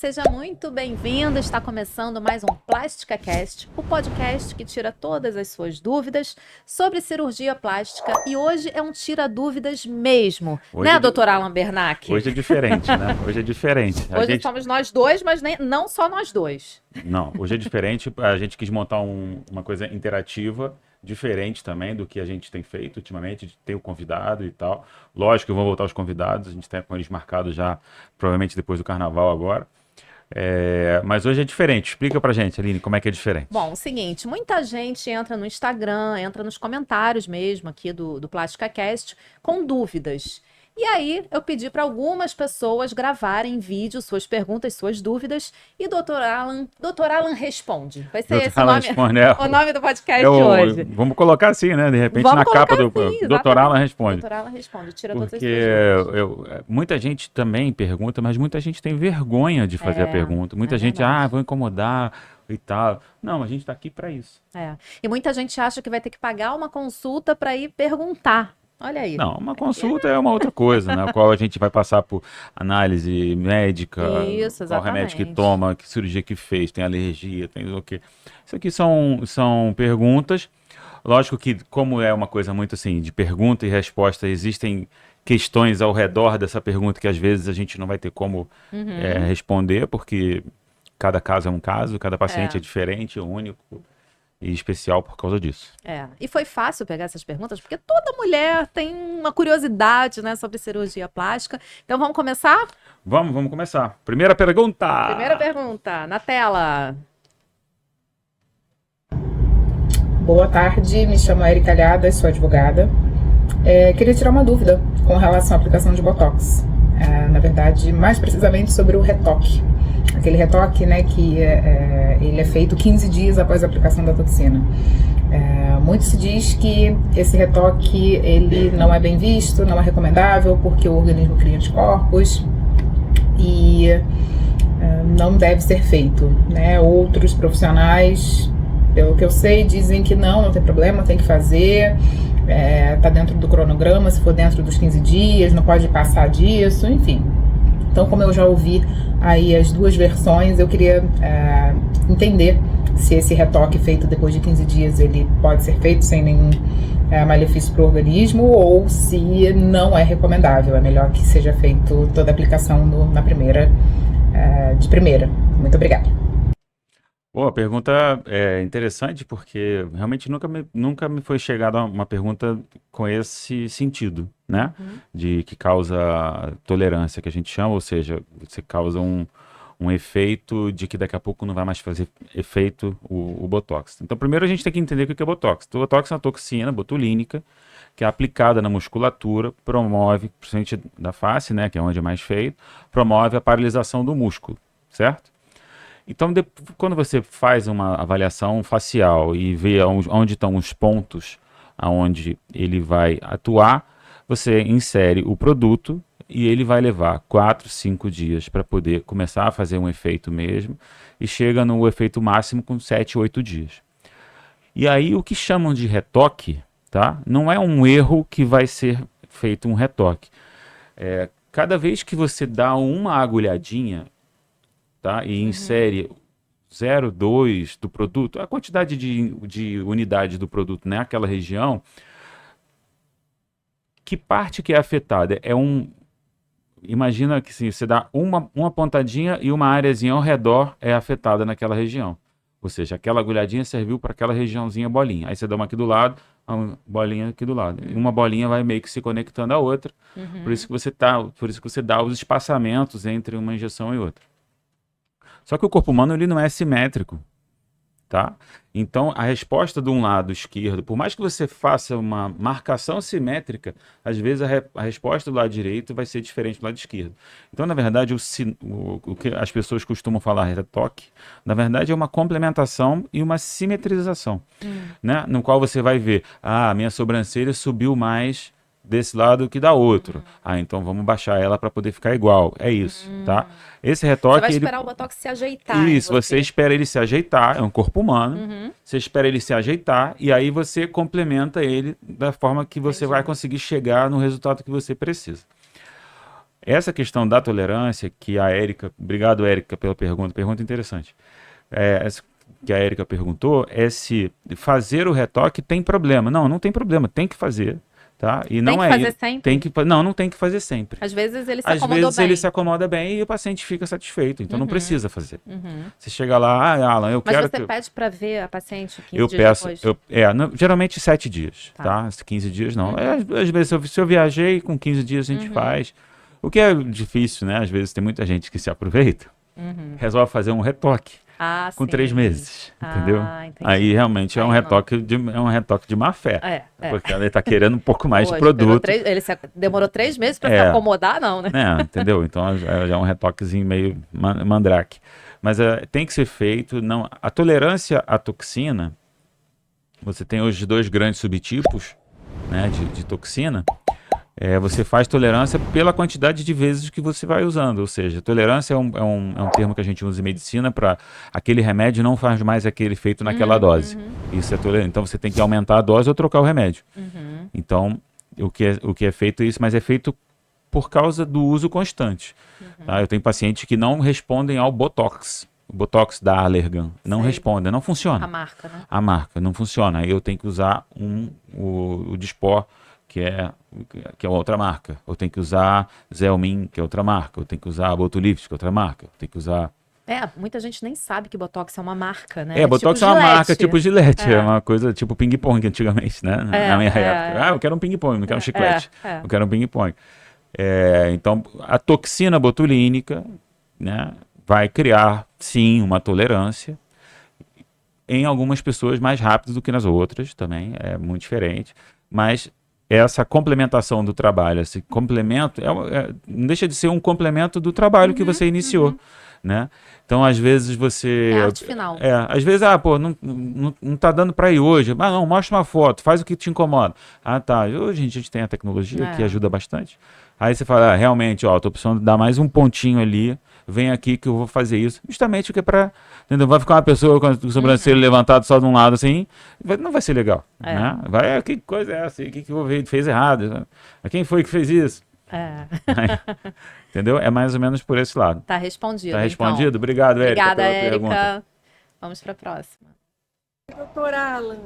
seja muito bem-vindo. Está começando mais um PlasticaCast, o podcast que tira todas as suas dúvidas sobre cirurgia plástica. E hoje é um tira-dúvidas mesmo, né, doutor Alan Bernac? Hoje é diferente, né? Hoje é diferente. Hoje somos nós dois, mas não só nós dois. Não, hoje é diferente. A gente quis montar uma coisa interativa, diferente também do que a gente tem feito ultimamente, de ter o convidado e tal. Lógico que vão voltar os convidados, a gente tem com eles marcados já, provavelmente depois do carnaval agora. Mas hoje é diferente. Explica pra gente, Aline, como é que é diferente. Bom, o seguinte, muita gente entra no Instagram, entra nos comentários mesmo aqui do PlasticaCast com dúvidas. E aí eu pedi para algumas pessoas gravarem vídeo, suas perguntas, suas dúvidas, e Dr. Alan responde. Vai ser esse o nome do podcast de hoje. Vamos colocar assim, né? De repente na capa do Dr. Alan responde. Dr. Alan responde, tira todas as suas dúvidas. Muita gente também pergunta, mas muita gente tem vergonha de fazer a pergunta. Muita gente, vou incomodar e tal. Não, a gente está aqui para isso. E muita gente acha que vai ter que pagar uma consulta para ir perguntar. Olha aí. Não, uma consulta é uma outra coisa, né? Qual a gente vai passar por análise médica, qual remédio que toma, que cirurgia que fez, tem alergia, tem o quê. Isso aqui são perguntas. Lógico que, como é uma coisa muito assim, de pergunta e resposta, existem questões ao redor dessa pergunta que às vezes a gente não vai ter como responder, porque cada caso é um caso, cada paciente é diferente, único e especial por causa disso. E foi fácil pegar essas perguntas, porque toda mulher tem uma curiosidade, né, sobre cirurgia plástica. Então vamos começar? Vamos começar. Primeira pergunta, na tela. Boa tarde, me chamo Erika Alhadas, sou advogada. Queria tirar uma dúvida com relação à aplicação de Botox. Na verdade, mais precisamente sobre o retoque. Aquele retoque, né, que ele é feito 15 dias após a aplicação da toxina. Muito se diz que esse retoque ele não é bem visto, não é recomendável, porque o organismo cria anticorpos e não deve ser feito, né? Outros profissionais, pelo que eu sei, dizem que não tem problema, tem que fazer, tá dentro do cronograma, se for dentro dos 15 dias, não pode passar disso, enfim. Então, como eu já ouvi aí as duas versões, eu queria entender se esse retoque feito depois de 15 dias ele pode ser feito sem nenhum malefício para o organismo ou se não é recomendável. É melhor que seja feito toda a aplicação de primeira. Muito obrigada. Boa, a pergunta é interessante porque realmente nunca me foi chegada uma pergunta com esse sentido, né? De que causa tolerância, que a gente chama, ou seja, você causa um efeito de que daqui a pouco não vai mais fazer efeito o Botox. Então, primeiro a gente tem que entender o que é Botox. O Botox é uma toxina botulínica que é aplicada na musculatura, promove, principalmente da face, né, que é onde é mais feito, promove a paralisação do músculo, certo? Então, quando você faz uma avaliação facial e vê onde estão os pontos aonde ele vai atuar, você insere o produto e ele vai levar 4, 5 dias para poder começar a fazer um efeito mesmo e chega no efeito máximo com 7, 8 dias. E aí o que chamam de retoque, tá? Não é um erro que vai ser feito um retoque. Cada vez que você dá uma agulhadinha, tá? E insere 0,2 do produto, a quantidade de unidades do produto naquela região, que parte que é afetada? Imagina que assim, você dá uma pontadinha e uma areazinha ao redor é afetada naquela região. Ou seja, aquela agulhadinha serviu para aquela regiãozinha bolinha. Aí você dá uma aqui do lado, uma bolinha aqui do lado. E uma bolinha vai meio que se conectando à outra. Por isso que você dá os espaçamentos entre uma injeção e outra. Só que o corpo humano ele não é simétrico, tá? Então, a resposta de um lado esquerdo, por mais que você faça uma marcação simétrica, às vezes a resposta do lado direito vai ser diferente do lado esquerdo. Então, na verdade, o que as pessoas costumam falar retoque, na verdade é uma complementação e uma simetrização, né? No qual você vai ver, a minha sobrancelha subiu mais desse lado que da outro. Então vamos baixar ela para poder ficar igual. É isso, tá? Esse retoque... Você vai esperar o Botox se ajeitar. Isso, você espera ele se ajeitar, é um corpo humano, você espera ele se ajeitar e aí você complementa ele da forma que você vai conseguir chegar no resultado que você precisa. Essa questão da tolerância que a Érica, obrigado Érica pela pergunta interessante. Essa que a Érica perguntou é se fazer o retoque tem problema. Não, não tem problema, tem que fazer, tá? E não Tem que fazer sempre? Não tem que fazer sempre. Às vezes ele se Às acomodou vezes bem. ele se acomoda bem e o paciente fica satisfeito, então não precisa fazer. Uhum. Você chega lá, Alan, eu Mas quero você que... pede para ver a paciente 15 Eu dias peço, depois? geralmente 7 dias, Tá. tá? 15 dias não. Às vezes, se eu viajei, com 15 dias a gente faz. O que é difícil, né? Às vezes tem muita gente que se aproveita, resolve fazer um retoque com Sim. 3 meses, entendeu? Entendi. Aí realmente é um Aí não. retoque de má fé. É. Porque ele está querendo um pouco mais de Poxa, pegou produto. ele demorou 3 meses para se acomodar, não, né? Né, entendeu? Então já é um retoquezinho meio mandrake. Mas tem que ser feito. Não, a tolerância à toxina, você tem hoje 2 grandes subtipos, né, de toxina. Você faz tolerância pela quantidade de vezes que você vai usando. Ou seja, tolerância é um termo que a gente usa em medicina para aquele remédio não faz mais aquele efeito naquela dose. Isso é tolerância. Então você tem que aumentar a dose ou trocar o remédio. Então, o que é feito é isso, mas é feito por causa do uso constante. Tá? Eu tenho pacientes que não respondem ao Botox. O Botox da Allergan. Não respondem, não funciona. A marca, né? A marca não funciona. Aí eu tenho que usar o Dysport, que é outra marca. Eu tenho que usar Zelmin, que é outra marca. Eu tenho que usar Botulift, que é outra marca. Eu tenho que usar... Muita gente nem sabe que Botox é uma marca, né? Botox tipo é uma Gillette. marca tipo Gillette. É uma coisa tipo ping-pong antigamente, né? Na minha época. Eu quero um ping-pong, não quero um chiclete. Eu quero um ping-pong. Então, a toxina botulínica, né, vai criar, sim, uma tolerância. Em algumas pessoas mais rápido do que nas outras também. É muito diferente. Mas... essa complementação do trabalho, esse complemento, não deixa de ser um complemento do trabalho que você iniciou, né? Então, às vezes você... É arte final. Às vezes, não tá dando para ir hoje. Não, mostra uma foto, faz o que te incomoda. Tá, hoje a gente tem a tecnologia que ajuda bastante. Aí você fala, realmente, tô precisando dar mais um pontinho ali, vem aqui que eu vou fazer isso. Justamente o que é para... Entendeu? Vai ficar uma pessoa com o sobrancelho levantado só de um lado assim, não vai ser legal. Né? Que coisa é essa? O que fez errado? Quem foi que fez isso? Entendeu? É mais ou menos por esse lado. Tá respondido. Tá respondido? Então. Obrigado, Érica. Obrigada, pela Érica. pergunta. Vamos para a próxima. Doutor Alan,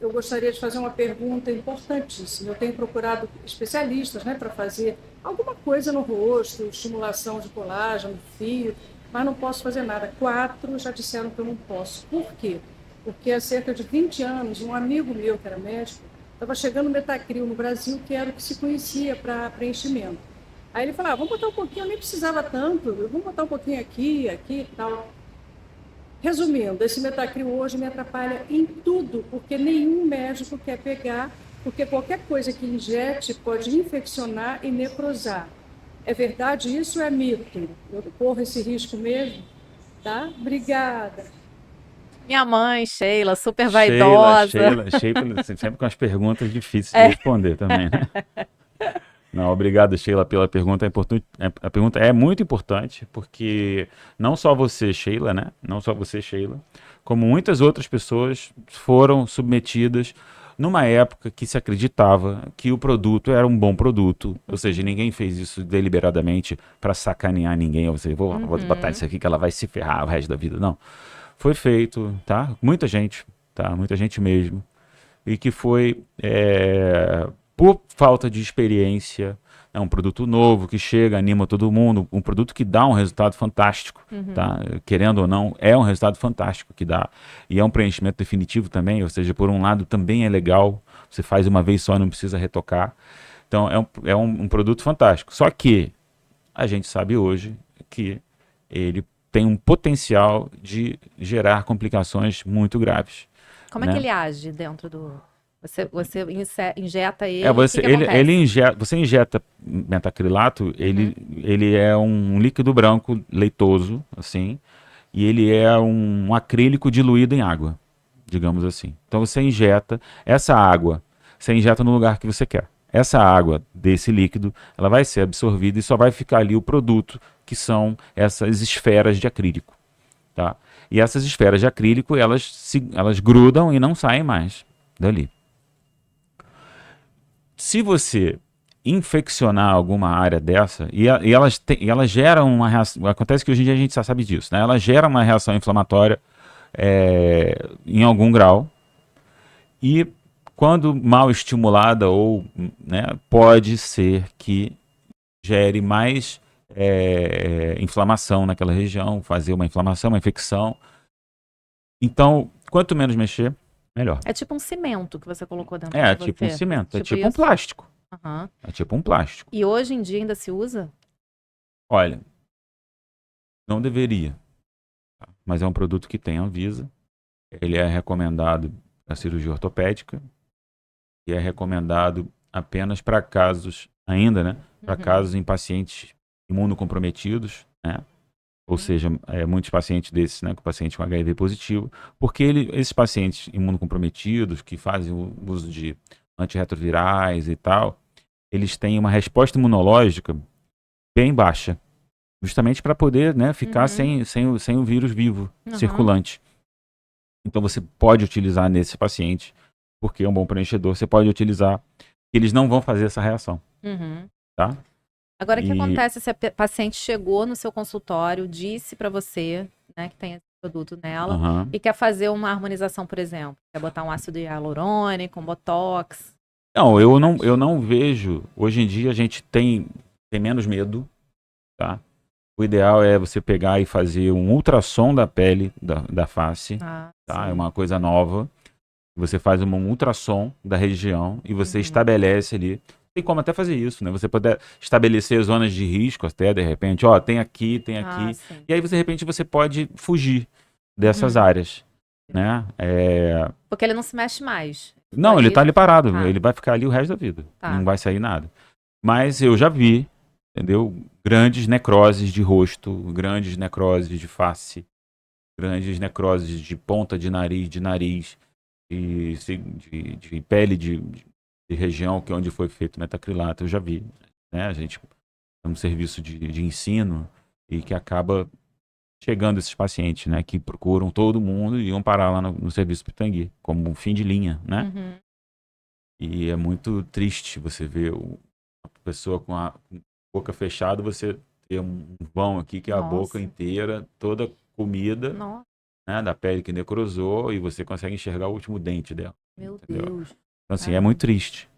eu gostaria de fazer uma pergunta importantíssima. Eu tenho procurado especialistas, né, para fazer alguma coisa no rosto, estimulação de colágeno, fio, mas não posso fazer nada. 4 já disseram que eu não posso. Por quê? Porque há cerca de 20 anos, um amigo meu, que era médico, estava chegando Metacril no Brasil, que era o que se conhecia para preenchimento. Aí ele falava, vamos botar um pouquinho, eu nem precisava tanto, vamos botar um pouquinho aqui e tal. Resumindo, esse Metacril hoje me atrapalha em tudo, porque nenhum médico quer pegar, porque qualquer coisa que injete pode infeccionar e necrosar. É verdade isso ou é mito? Eu corro esse risco mesmo? Tá? Obrigada. Minha mãe, Sheila, super vaidosa. Sheila, sempre com as perguntas difíceis de responder também, né? Não, obrigado, Sheila, pela pergunta. A pergunta é muito importante, porque não só você, Sheila, né? Não só você, Sheila, como muitas outras pessoas foram submetidas numa época que se acreditava que o produto era um bom produto. Ou seja, ninguém fez isso deliberadamente para sacanear ninguém. Ou seja, vou botar isso aqui que ela vai se ferrar o resto da vida. Não. Foi feito, tá? Muita gente, tá? Muita gente mesmo. E que foi... por falta de experiência, é um produto novo que chega, anima todo mundo, um produto que dá um resultado fantástico, tá? Querendo ou não, é um resultado fantástico que dá. E é um preenchimento definitivo também, ou seja, por um lado também é legal, você faz uma vez só, não precisa retocar. Então é um produto fantástico. Só que a gente sabe hoje que ele tem um potencial de gerar complicações muito graves. Como é que ele age dentro do... Você injeta ele, você injeta metacrilato, ele é um líquido branco leitoso, assim, e ele é um acrílico diluído em água, digamos assim. Então você injeta essa água, você injeta no lugar que você quer. Essa água desse líquido, ela vai ser absorvida e só vai ficar ali o produto, que são essas esferas de acrílico, tá? E essas esferas de acrílico, elas grudam e não saem mais dali. Se você infeccionar alguma área dessa, e elas geram uma reação. Acontece que hoje em dia a gente já sabe disso, né? Ela gera uma reação inflamatória em algum grau, e quando mal estimulada, ou, né, pode ser que gere mais inflamação naquela região, fazer uma inflamação, uma infecção. Então, quanto menos mexer, melhor. É tipo um cimento que você colocou dentro de É você. tipo um cimento, é tipo um isso? plástico. Aham. É tipo um plástico. E hoje em dia ainda se usa? Olha, não deveria, tá? Mas é um produto que tem Anvisa. Ele é recomendado para cirurgia ortopédica e é recomendado apenas para casos, ainda, né? Para casos em pacientes imunocomprometidos, né? Ou seja, muitos pacientes desses, né, com paciente com HIV positivo, porque esses pacientes imunocomprometidos que fazem o uso de antirretrovirais e tal, eles têm uma resposta imunológica bem baixa, justamente para poder, né, ficar sem o vírus vivo, circulante. Então você pode utilizar nesse paciente, porque é um bom preenchedor, você pode utilizar, eles não vão fazer essa reação, tá? Agora, o que acontece se a paciente chegou no seu consultório, disse para você, né, que tem esse produto nela, e quer fazer uma harmonização, por exemplo? Quer botar um ácido hialurônico, um botox? Não, eu não vejo. Hoje em dia a gente tem menos medo, tá? O ideal é você pegar e fazer um ultrassom da pele, da face, tá? Sim. É uma coisa nova. Você faz um ultrassom da região e você estabelece ali. Tem como até fazer isso, né? Você pode estabelecer zonas de risco até, de repente, ó, tem aqui, tem aqui. Sim. E aí, de repente, você pode fugir dessas áreas, né? Porque ele não se mexe mais. Não, ele tá ali parado. Ah. Ele vai ficar ali o resto da vida. Tá. Não vai sair nada. Mas eu já vi, entendeu? Grandes necroses de rosto, grandes necroses de face, grandes necroses de ponta de nariz, de pele de região que onde foi feito metacrilato. Eu já vi, né? A gente é um serviço de ensino e que acaba chegando esses pacientes, né? Que procuram todo mundo e iam parar lá no serviço Pitangui, como um fim de linha, né? E é muito triste você ver a pessoa com a boca fechada, você ter um vão aqui que é a boca inteira, toda comida, né? Da pele que necrosou, e você consegue enxergar o último dente dela. Meu entendeu? Deus. Então, assim, é muito triste.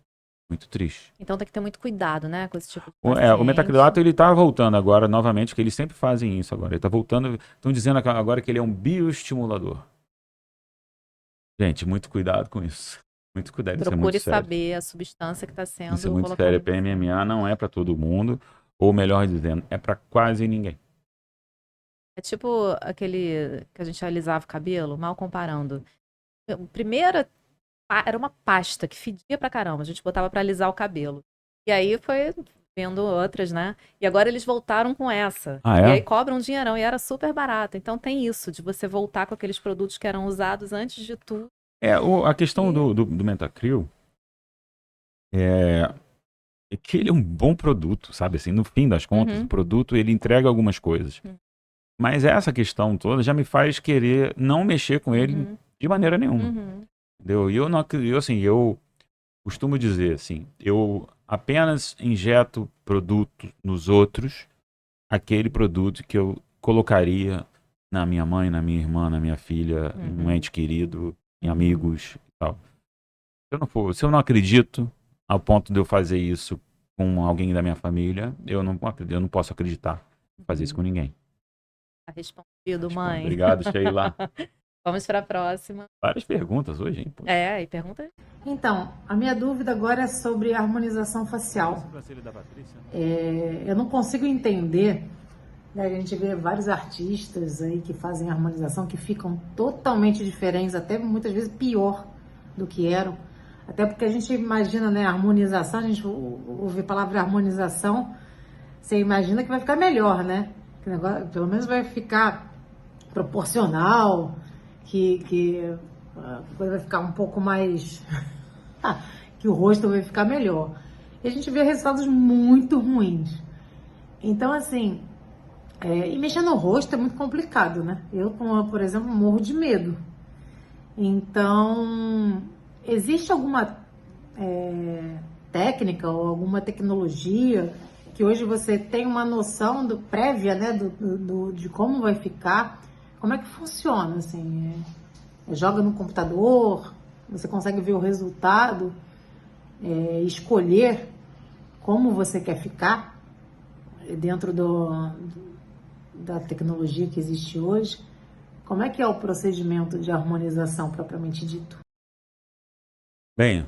Muito triste. Então tem que ter muito cuidado, né, com esse tipo de paciente. O metacrilato, ele tá voltando agora, novamente, porque eles sempre fazem isso agora. Ele tá voltando, estão dizendo agora que ele é um bioestimulador. Gente, muito cuidado com isso. Muito cuidado, isso é muito Procure sério. saber a substância que está sendo Isso é muito colocada. sério. PMMA não é para todo mundo, ou melhor dizendo, é para quase ninguém. É tipo aquele que a gente alisava o cabelo, mal comparando. Primeiro era uma pasta que fedia pra caramba, a gente botava pra alisar o cabelo. E aí foi vendo outras, né? E agora eles voltaram com essa. Ah, E é? aí cobram um dinheirão, e era super barato. Então tem isso, de você voltar com aqueles produtos que eram usados antes de tudo. A questão do Metacril é que ele é um bom produto, sabe? Assim, no fim das contas, o produto, ele entrega algumas coisas. Mas essa questão toda já me faz querer não mexer com ele de maneira nenhuma. Entendeu? E eu costumo dizer assim, eu apenas injeto produto nos outros, aquele produto que eu colocaria na minha mãe, na minha irmã, na minha filha, em um ente querido, em amigos e tal. Se eu não acredito ao ponto de eu fazer isso com alguém da minha família, eu não posso acreditar em fazer isso com ninguém. Tá respondido, mãe. Obrigado, Sheila. Vamos para a próxima. Várias perguntas hoje, hein? Pô. E pergunta. Então, a minha dúvida agora é sobre a harmonização facial. Eu não consigo entender, né, a gente vê vários artistas aí que fazem harmonização que ficam totalmente diferentes, até muitas vezes pior do que eram. Até porque a gente imagina, né, harmonização, a gente ouve a palavra harmonização, você imagina que vai ficar melhor, né? Que o negócio, pelo menos vai ficar proporcional, que a coisa vai ficar um pouco mais... que o rosto vai ficar melhor. E a gente vê resultados muito ruins. Então, assim, e mexer no rosto é muito complicado, né? Eu, por exemplo, morro de medo. Então, existe alguma técnica ou alguma tecnologia que hoje você tem uma noção prévia, né, de como vai ficar? Como é que funciona, assim? Joga no computador, você consegue ver o resultado, escolher como você quer ficar dentro da tecnologia que existe hoje. Como é que é o procedimento de harmonização propriamente dito? Bem,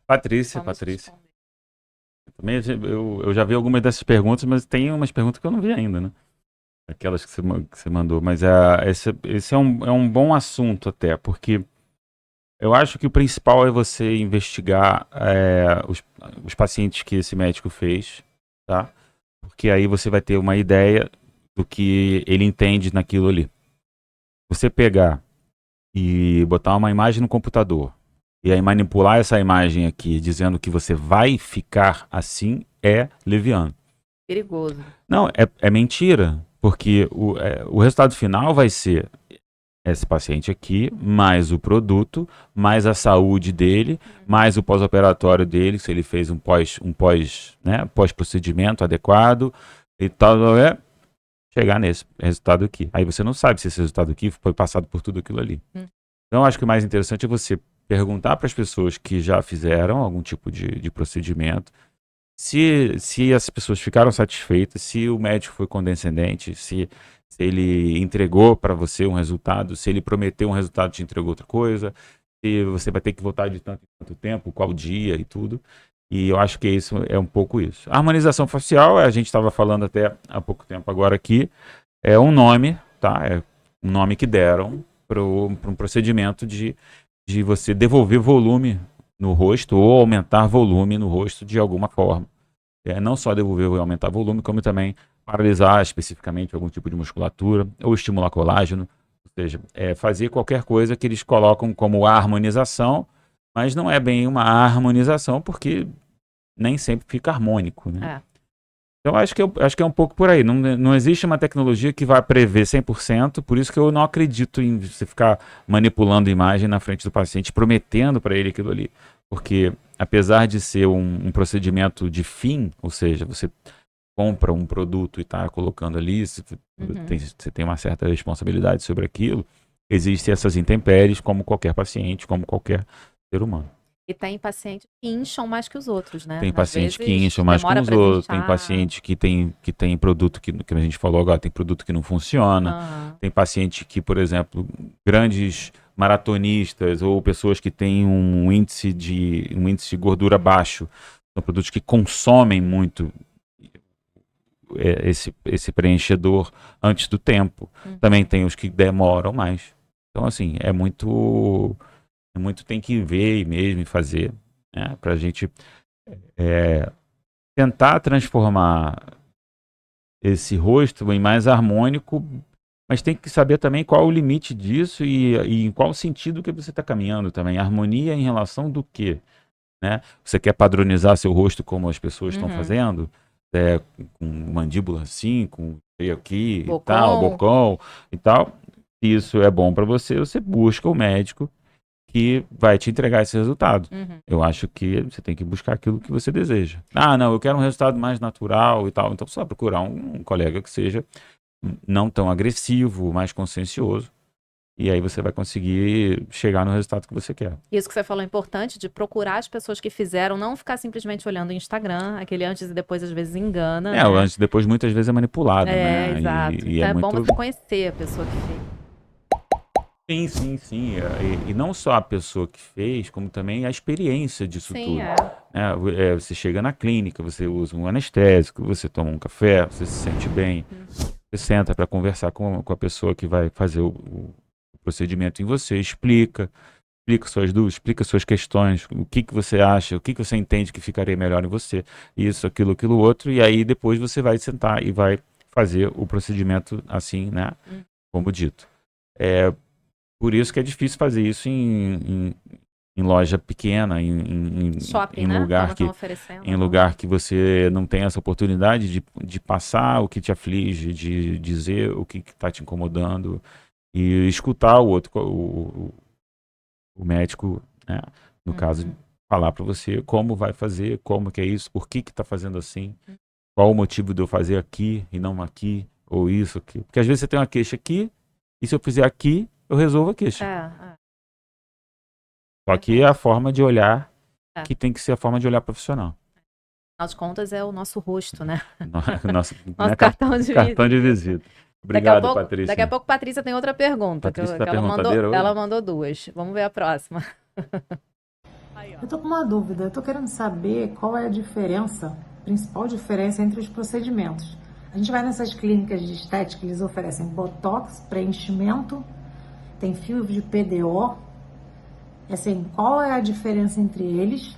Patrícia, Patrícia. Também eu já vi algumas dessas perguntas, mas tem umas perguntas que eu não vi ainda, né? Aquelas que você mandou. Mas esse é um bom assunto até, porque eu acho que o principal é você investigar os pacientes que esse médico fez, tá? Porque aí você vai ter uma ideia do que ele entende naquilo ali. Você pegar e botar uma imagem no computador e aí manipular essa imagem aqui dizendo que você vai ficar assim é leviano. perigoso. Não, é mentira, porque o resultado final vai ser esse paciente aqui, mais o produto, mais a saúde dele, mais o pós-operatório dele, se ele fez um pós-procedimento adequado e tal, chegar nesse resultado aqui. Aí você não sabe se esse resultado aqui foi passado por tudo aquilo ali. Então, eu acho que o mais interessante é você perguntar para as pessoas que já fizeram algum tipo de procedimento, se as pessoas ficaram satisfeitas, se o médico foi condescendente, se ele entregou para você um resultado, se ele prometeu um resultado e te entregou outra coisa, se você vai ter que voltar de tanto em tanto tempo, qual dia e tudo. E eu acho que isso é um pouco isso. A harmonização facial, a gente estava falando até há pouco tempo agora aqui, é um nome, tá? É um nome que deram para um procedimento de você devolver volume no rosto ou aumentar volume no rosto de alguma forma. Não só devolver ou aumentar volume, como também paralisar especificamente algum tipo de musculatura ou estimular colágeno. Ou seja, fazer qualquer coisa que eles colocam como harmonização, mas não é bem uma harmonização porque nem sempre fica harmônico, né? Então, acho que é um pouco por aí. Não existe uma tecnologia que vai prever 100%, por isso que eu não acredito em você ficar manipulando a imagem na frente do paciente, prometendo para ele aquilo ali. Porque, apesar de ser um procedimento de fim, ou seja, você compra um produto e está colocando ali, você tem uma certa responsabilidade sobre aquilo, existem essas intempéries como qualquer paciente, como qualquer ser humano. E tem pacientes que incham mais que os outros, né? Tem Às paciente que vezes, incha mais que demora os pra outros, tem desinchar. paciente que tem produto que a gente falou agora, tem produto que não funciona, Aham. tem paciente que, por exemplo, grandes maratonistas ou pessoas que têm um índice de gordura baixo, são produtos que consomem muito esse preenchedor antes do tempo. Também tem os que demoram mais. Então, assim, é muito tem que ver mesmo e fazer, né? Pra gente tentar transformar esse rosto em mais harmônico, mas tem que saber também qual o limite disso e em qual sentido que você está caminhando também. Harmonia em relação do quê? Né? Você quer padronizar seu rosto como as pessoas estão fazendo? Com mandíbula assim, com aqui e tal, bocão e tal. Se isso é bom para você, você busca o médico que vai te entregar esse resultado. Eu acho que você tem que buscar aquilo que você deseja. Ah, não, eu quero um resultado mais natural e tal. Então você vai procurar um colega que seja não tão agressivo, mais consciencioso. E aí você vai conseguir chegar no resultado que você quer. Isso que você falou é importante, de procurar as pessoas que fizeram, não ficar simplesmente olhando o Instagram, aquele antes e depois às vezes engana. O antes e depois muitas vezes é manipulado, né? Exato. E Então é bom muito... você conhecer a pessoa que fez. Sim. E não só a pessoa que fez, como também a experiência disso tudo. Você chega na clínica, você usa um anestésico, você toma um café, você se sente bem, você senta para conversar com a pessoa que vai fazer o procedimento em você, explica suas dúvidas, explica suas questões, o que você acha, o que você entende que ficaria melhor em você, isso, aquilo, outro, e aí depois você vai sentar e vai fazer o procedimento assim, né? Como dito. Por isso que é difícil fazer isso em loja pequena, em Shopping, em lugar em lugar que você não tem essa oportunidade de passar o que te aflige, de dizer o que está te incomodando e escutar o outro, o médico, né? No caso, falar para você como vai fazer, como que é isso, por que que tá fazendo assim, qual o motivo de eu fazer aqui e não aqui, ou isso aqui. Porque às vezes você tem uma queixa aqui, e se eu fizer aqui, eu resolvo a queixa. Só que é a forma de olhar, que tem que ser a forma de olhar profissional. Afinal de contas, é o nosso rosto, né? Nosso Nosso cartão de cartão de visita. Obrigado, Patrícia. Daqui a pouco, Patrícia tem outra pergunta. Patrícia que tá perguntadeira hoje? ela mandou duas. Vamos ver a próxima. Eu tô com uma dúvida, eu tô querendo saber qual é a diferença, principal diferença entre os procedimentos. A gente vai nessas clínicas de estética, eles oferecem botox, preenchimento, tem fio de PDO. Assim, qual é a diferença entre eles?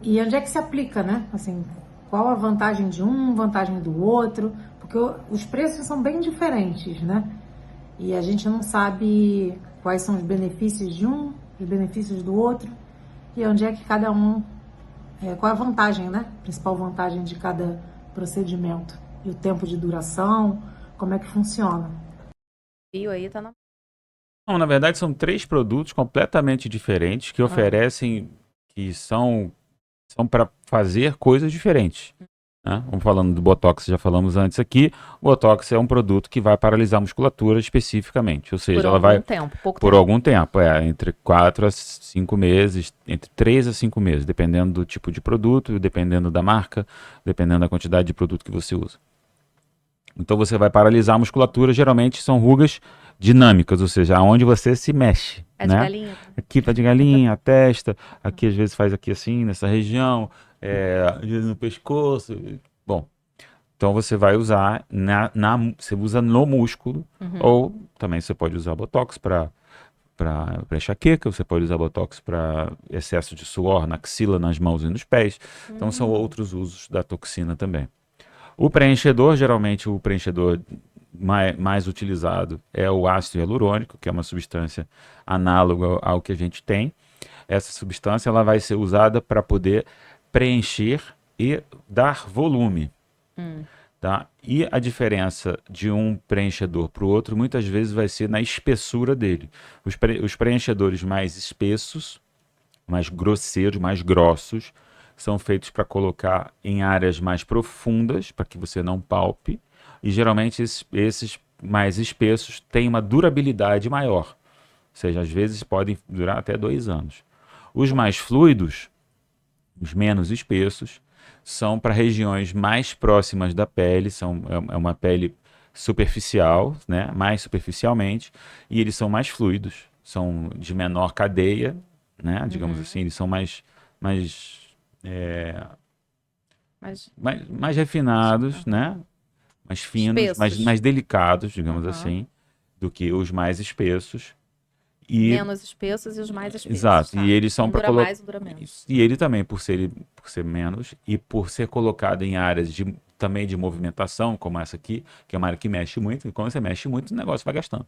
E onde é que se aplica, né? Assim, qual a vantagem de um, vantagem do outro? Porque os preços são bem diferentes, né? E a gente não sabe quais são os benefícios de um, os benefícios do outro, e onde é que cada um, qual é a vantagem, né? A principal vantagem de cada procedimento. E o tempo de duração, como é que funciona. E aí tá na... Não, na verdade são 3 produtos completamente diferentes que oferecem, que são para fazer coisas diferentes. Né? Vamos falando do Botox, já falamos antes aqui. O Botox é um produto que vai paralisar a musculatura especificamente, ou seja, ela vai por algum tempo, entre 4 a 5 meses, entre 3 a 5 meses, dependendo do tipo de produto, dependendo da marca, dependendo da quantidade de produto que você usa. Então você vai paralisar a musculatura, geralmente são rugas dinâmicas, ou seja, aonde você se mexe. É né? de galinha? Aqui tá de galinha, a testa, aqui às vezes faz aqui assim, nessa região, às vezes no pescoço. Bom, então você vai usar, você usa no músculo, ou também você pode usar Botox para enxaqueca, você pode usar Botox para excesso de suor na axila, nas mãos e nos pés. Então são outros usos da toxina também. O preenchedor, geralmente o preenchedor mais utilizado é o ácido hialurônico, que é uma substância análoga ao que a gente tem. Essa substância ela vai ser usada para poder preencher e dar volume. Tá? E a diferença de um preenchedor para o outro muitas vezes vai ser na espessura dele. Os preenchedores mais espessos, mais grosseiros, mais grossos, são feitos para colocar em áreas mais profundas, para que você não palpe, e geralmente esses mais espessos têm uma durabilidade maior, ou seja, às vezes podem durar até 2 anos. Os mais fluidos, os menos espessos, são para regiões mais próximas da pele, é uma pele superficial, né, mais superficialmente, e eles são mais fluidos, são de menor cadeia, né, digamos assim, eles são mais refinados, né? Mais finos, mais delicados, digamos assim, do que os mais espessos. Menos espessos e os mais espessos. Exato. Tá. E eles são para colocar. Mais, dura menos. E ele também, por ser menos e por ser colocado em áreas também de movimentação, como essa aqui, que é uma área que mexe muito, e quando você mexe muito, o negócio vai gastando.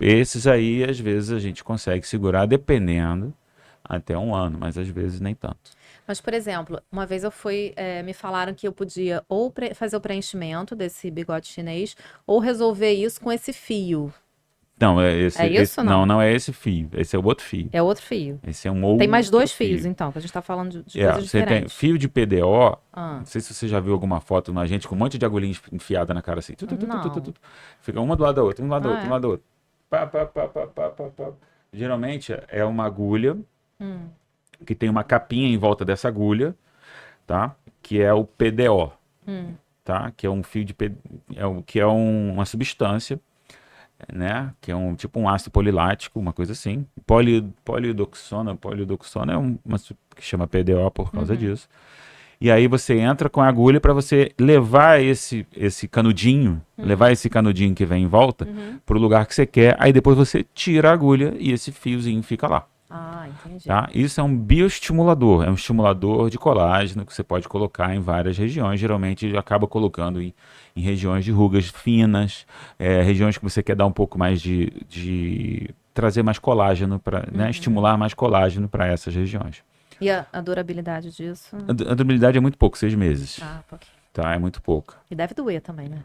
Esses aí, às vezes, a gente consegue segurar, dependendo, até 1 ano, mas às vezes nem tanto. Mas, por exemplo, uma vez me falaram que eu podia ou fazer o preenchimento desse bigode chinês ou resolver isso com esse fio. Não, não é esse fio, esse é o outro fio. É outro fio. Esse é um outro. Tem mais 2 fio. fios, então, que a gente está falando de coisas você diferentes. Tem fio de PDO, não sei se você já viu alguma foto na gente com um monte de agulhinha enfiada na cara assim. Fica uma do lado da outra, um do lado da outra, um do lado da outra. Pá. Geralmente é uma agulha que tem uma capinha em volta dessa agulha, tá? Que é o PDO, tá? Que é um fio de que é uma substância, né? Que é tipo um ácido polilático, uma coisa assim. Polidoxona é uma que chama PDO por causa disso. E aí você entra com a agulha para você levar esse canudinho, levar esse canudinho que vem em volta para o lugar que você quer. Aí depois você tira a agulha e esse fiozinho fica lá. Ah, entendi. Tá? Isso é um bioestimulador, é um estimulador de colágeno que você pode colocar em várias regiões. Geralmente ele acaba colocando em regiões de rugas finas, regiões que você quer dar um pouco mais de trazer mais colágeno, né, estimular mais colágeno para essas regiões. E a durabilidade disso? A durabilidade é muito pouco, 6 meses. Pouquinho. Tá, é muito pouca. E deve doer também, né?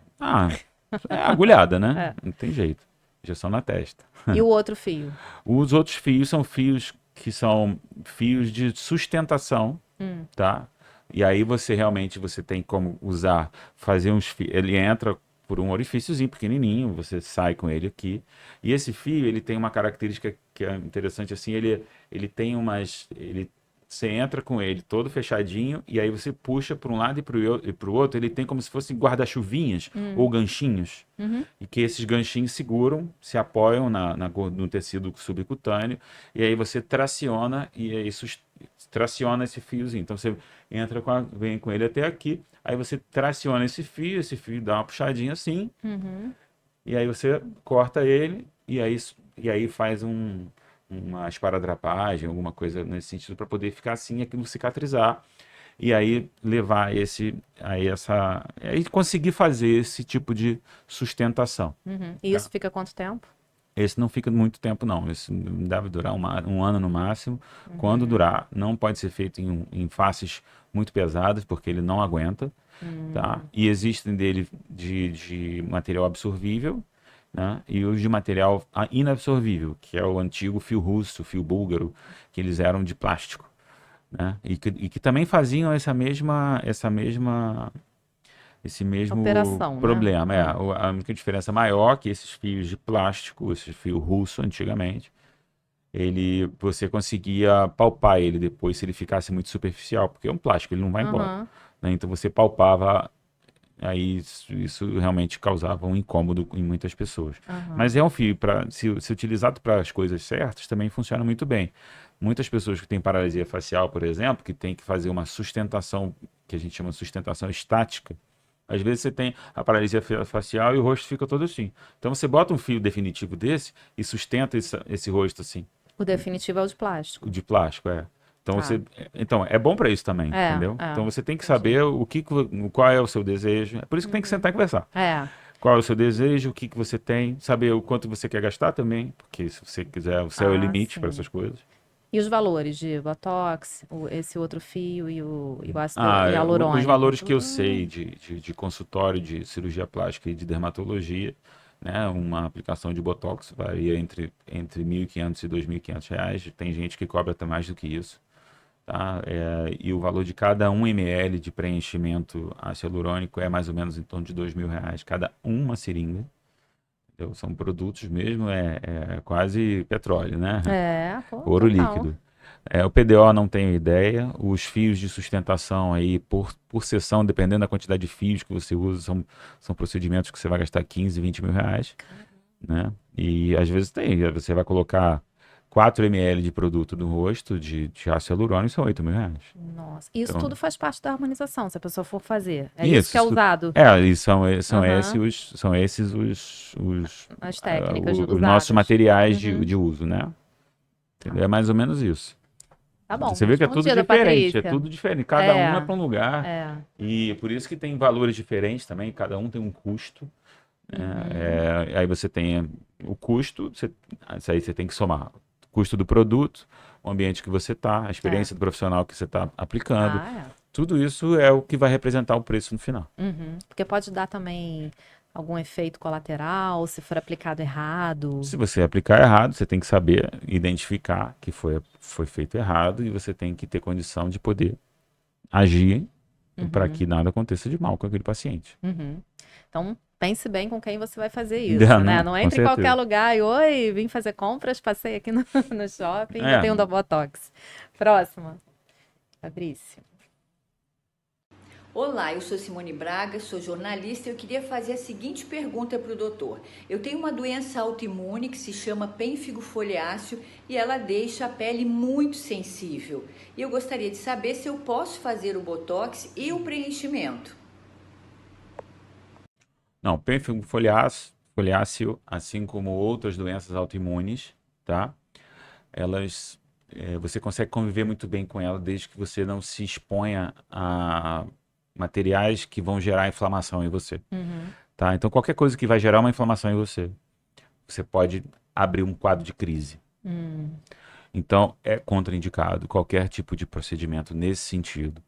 É agulhada, né? Não tem jeito. Injeção na testa. E o outro fio? Os outros fios são fios que são fios de sustentação, tá? E aí você tem como fazer uns fios, ele entra por um orifíciozinho pequenininho, você sai com ele aqui. E esse fio, ele tem uma característica que é interessante assim, ele tem você entra com ele todo fechadinho e aí você puxa para um lado e para o outro, ele tem como se fossem guarda-chuvinhas ou ganchinhos. E que esses ganchinhos se apoiam no tecido subcutâneo e aí você traciona e aí traciona esse fiozinho. Então você vem com ele até aqui, aí você traciona esse fio dá uma puxadinha assim, e aí você corta ele e aí faz uma esparadrapagem, alguma coisa nesse sentido, para poder ficar assim, aquilo cicatrizar, e aí levar aí conseguir fazer esse tipo de sustentação. E isso fica quanto tempo? Esse não fica muito tempo, não. Esse deve durar um ano no máximo. Quando durar, não pode ser feito em faces muito pesadas, porque ele não aguenta, tá? E existem dele de material absorvível, né? E os de material inabsorvível, que é o antigo fio russo, fio búlgaro, que eles eram de plástico, né? E que também faziam esse mesmo Operação, né? problema. A única diferença maior que esses fios de plástico, esse fio russo antigamente, você conseguia palpar ele depois se ele ficasse muito superficial, porque é um plástico, ele não vai embora, né? Então você palpava. Aí isso realmente causava um incômodo em muitas pessoas. Mas é um fio, se utilizado para as coisas certas, também funciona muito bem. Muitas pessoas que têm paralisia facial, por exemplo, que tem que fazer uma sustentação, que a gente chama de sustentação estática, às vezes você tem a paralisia facial e o rosto fica todo assim. Então você bota um fio definitivo desse e sustenta esse rosto assim. O definitivo é o de plástico. O de plástico, é. Então, é bom para isso também, entendeu? Então você tem que saber qual é o seu desejo. É por isso que tem que sentar e conversar. Qual é o seu desejo, o que você tem, saber o quanto você quer gastar também, porque se você quiser, o céu é o limite para essas coisas. E os valores de Botox, esse outro fio e o ácido hialurônico? Os valores que eu sei de consultório de cirurgia plástica e de dermatologia, né? Uma aplicação de Botox varia entre R$ 1.500 e R$ 2.500. Tem gente que cobra até mais do que isso. Tá? E o valor de cada 1 ml de preenchimento ácido hialurônico é mais ou menos em torno de R$ 2.000, cada uma seringa. Então, são produtos mesmo, é quase petróleo, né? Ouro líquido. O PDO não tenho ideia. Os fios de sustentação aí, por sessão, dependendo da quantidade de fios que você usa, são procedimentos que você vai gastar 15, 20 mil reais. Né? E às vezes você vai colocar 4 ml de produto no rosto de ácido hialurônico, são 8 mil reais. Nossa, isso tudo faz parte da harmonização, se a pessoa for fazer. Isso que é usado. E são esses as técnicas os nossos materiais de uso, né? Entendeu? É mais ou menos isso. Tá bom. Você vê que é tudo diferente, Patrícia. é tudo diferente. Cada um é para um lugar. E por isso que tem valores diferentes também, cada um tem um custo. Aí você tem o custo, isso aí você tem que somar o custo do produto, o ambiente que você está, a experiência do profissional que você está aplicando. Tudo isso é o que vai representar o preço no final. Porque pode dar também algum efeito colateral, se for aplicado errado. Se você aplicar errado, você tem que saber identificar que foi feito errado e você tem que ter condição de poder agir para que nada aconteça de mal com aquele paciente. Então, pense bem com quem você vai fazer isso, né? Não entre em qualquer lugar e, oi, vim fazer compras, passei aqui no shopping, eu tenho um da Botox. Próxima. Fabrício. Olá, eu sou Simone Braga, sou jornalista e eu queria fazer a seguinte pergunta para o doutor. Eu tenho uma doença autoimune que se chama pênfigo foliáceo e ela deixa a pele muito sensível. E eu gostaria de saber se eu posso fazer o Botox e o preenchimento. Não, pênfigo foliáceo, assim como outras doenças autoimunes, tá? Elas, você consegue conviver muito bem com ela desde que você não se exponha a materiais que vão gerar inflamação em você. Tá? Então, qualquer coisa que vai gerar uma inflamação em você, você pode abrir um quadro de crise. Então, é contraindicado qualquer tipo de procedimento nesse sentido.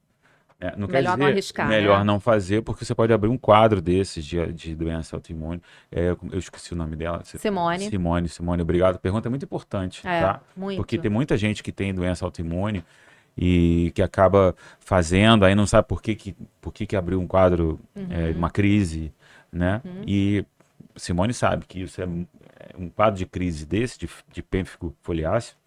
Não quer Melhor não dizer, arriscar, melhor né? não fazer, porque você pode abrir um quadro desses de doença autoimune. Eu esqueci o nome dela. Simone. Simone, obrigado. Pergunta muito importante, tá? Porque Muito. tem muita gente que tem doença autoimune e que acaba fazendo, aí não sabe por que abriu um quadro, uma crise, né? E Simone sabe que isso é um quadro de crise desse, de pênfigo foliáceo,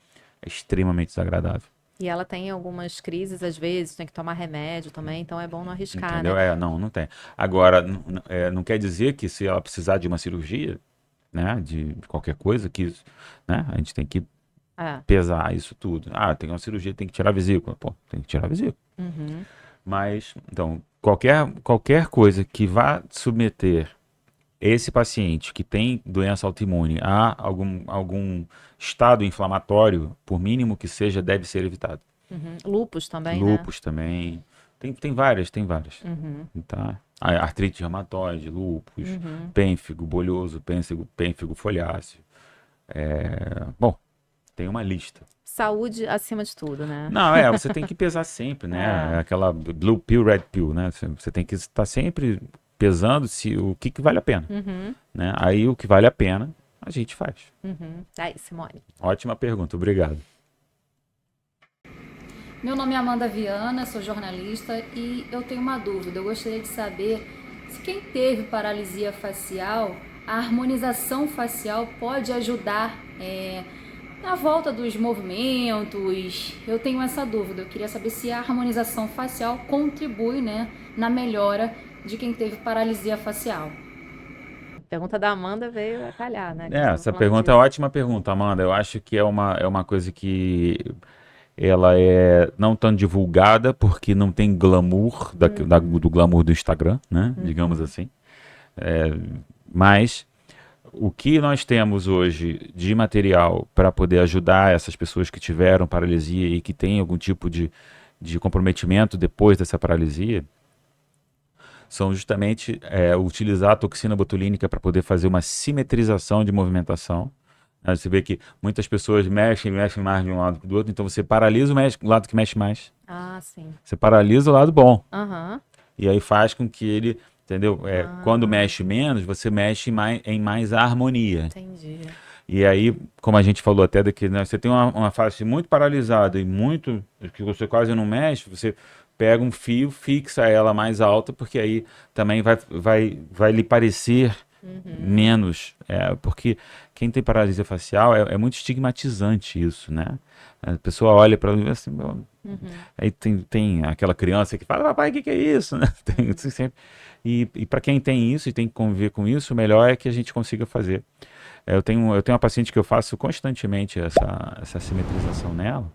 é extremamente desagradável. E ela tem algumas crises, às vezes, tem que tomar remédio também, então é bom não arriscar, Entendeu? né? Não tem. Agora, não quer dizer que se ela precisar de uma cirurgia, né, de qualquer coisa, né, a gente tem que É. pesar isso tudo. Tem uma cirurgia, tem que tirar a vesícula. Pô, tem que tirar a vesícula. Mas, então, qualquer coisa que vá submeter esse paciente que tem doença autoimune a algum estado inflamatório, por mínimo que seja, deve ser evitado. Lúpus também, Lúpus também. Tem várias. né? Tá? A artrite reumatoide, lúpus, pênfigo bolhoso, pênfigo foliáceo. Bom, tem uma lista. Saúde acima de tudo, né? Não, você tem que pesar sempre, né? É. Aquela blue pill, red pill, né? Você tem que estar sempre pesando o que vale a pena, né? Aí o que vale a pena, a gente faz. Aí, Simone. Ótima pergunta, obrigado. Meu nome é Amanda Viana, sou jornalista e eu tenho uma dúvida. Eu gostaria de saber se quem teve paralisia facial, a harmonização facial pode ajudar na volta dos movimentos. Eu tenho essa dúvida. Eu queria saber se a harmonização facial contribui, né, na melhora de quem teve paralisia facial. A pergunta da Amanda veio a calhar, né? Essa pergunta é ótima pergunta, Amanda. Eu acho que é uma coisa que ela é não tão divulgada porque não tem glamour do glamour do Instagram, né? Digamos assim. Mas o que nós temos hoje de material para poder ajudar essas pessoas que tiveram paralisia e que têm algum tipo de comprometimento depois dessa paralisia são justamente utilizar a toxina botulínica para poder fazer uma simetrização de movimentação. Você vê que muitas pessoas mexem mais de um lado que do outro, então você paralisa o lado que mexe mais. Sim. Você paralisa o lado bom. E aí faz com que ele, entendeu? Quando mexe menos, você mexe em mais harmonia. Entendi. E aí, como a gente falou até daqui, né, você tem uma face muito paralisada e muito que você quase não mexe, você pega um fio, fixa ela mais alta, porque aí também vai lhe parecer menos, porque quem tem paralisia facial é muito estigmatizante isso, né? A pessoa olha para mim assim, aí tem aquela criança que fala, papai, o que é isso? Né? Tem, assim, sempre. E para quem tem isso e tem que conviver com isso, o melhor é que a gente consiga fazer. Eu tenho uma paciente que eu faço constantemente essa simetrização nela,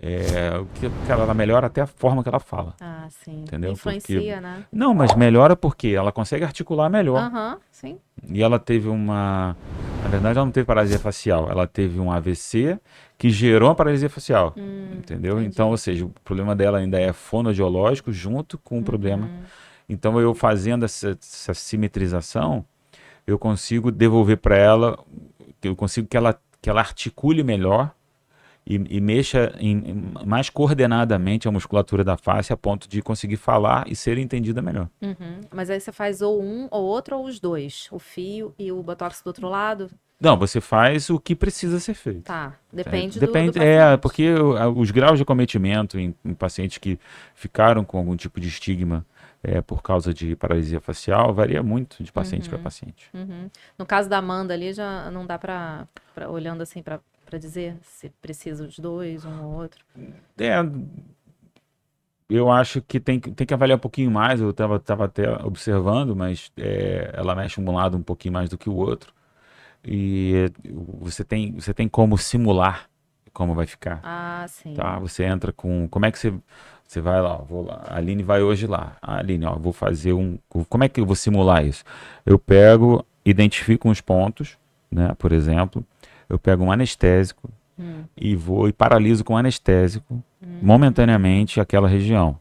que ela melhora até a forma que ela fala. Sim. Entendeu? Influencia, né? Não, mas melhora porque ela consegue articular melhor. Sim. E ela teve na verdade ela não teve paralisia facial, ela teve um AVC que gerou uma paralisia facial, entendeu? Entendi. Então, ou seja, o problema dela ainda é fonoaudiológico junto com o problema. Então, eu fazendo essa simetrização, eu consigo devolver para ela, eu consigo que ela articule melhor e mexa mais coordenadamente a musculatura da face a ponto de conseguir falar e ser entendida melhor. Mas aí você faz ou um ou outro ou os dois? O fio e o botox do outro lado? Não, você faz o que precisa ser feito. Tá, depende do Depende, paciente. porque os graus de acometimento em pacientes que ficaram com algum tipo de estigma por causa de paralisia facial varia muito de paciente para paciente. No caso da Amanda ali, já não dá pra olhando assim pra dizer se precisa dos dois, um ou outro. Eu acho que tem que avaliar um pouquinho mais, eu estava até observando, mas ela mexe um lado um pouquinho mais do que o outro. E você tem como simular como vai ficar. Sim. Tá? Você entra com... Como é que você vai lá? Vou lá. A Aline vai hoje lá. Aline, vou fazer como é que eu vou simular isso? Eu pego, identifico uns pontos, né? Por exemplo, eu pego um anestésico e vou e paraliso com anestésico momentaneamente aquela região.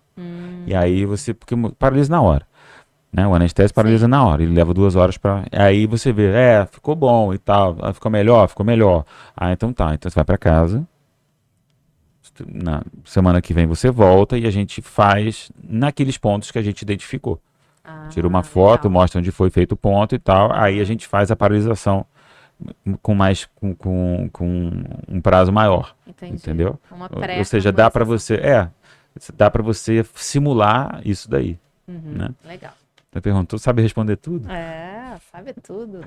E aí porque paralisa na hora. Né? O anestésico paralisa na hora, ele leva 2 horas para. Aí você vê, ficou bom e tal, ficou melhor. Então tá, então você vai para casa, na semana que vem você volta e a gente faz naqueles pontos que a gente identificou. Tira uma foto, legal. mostra onde foi feito o ponto e tal, aí a gente faz a paralisação com um prazo maior, Entendi. entendeu? Uma Ou seja, dá para pré-harmonização. dá para você simular isso daí, Uhum, né? legal. Você perguntou, sabe responder tudo? Sabe tudo.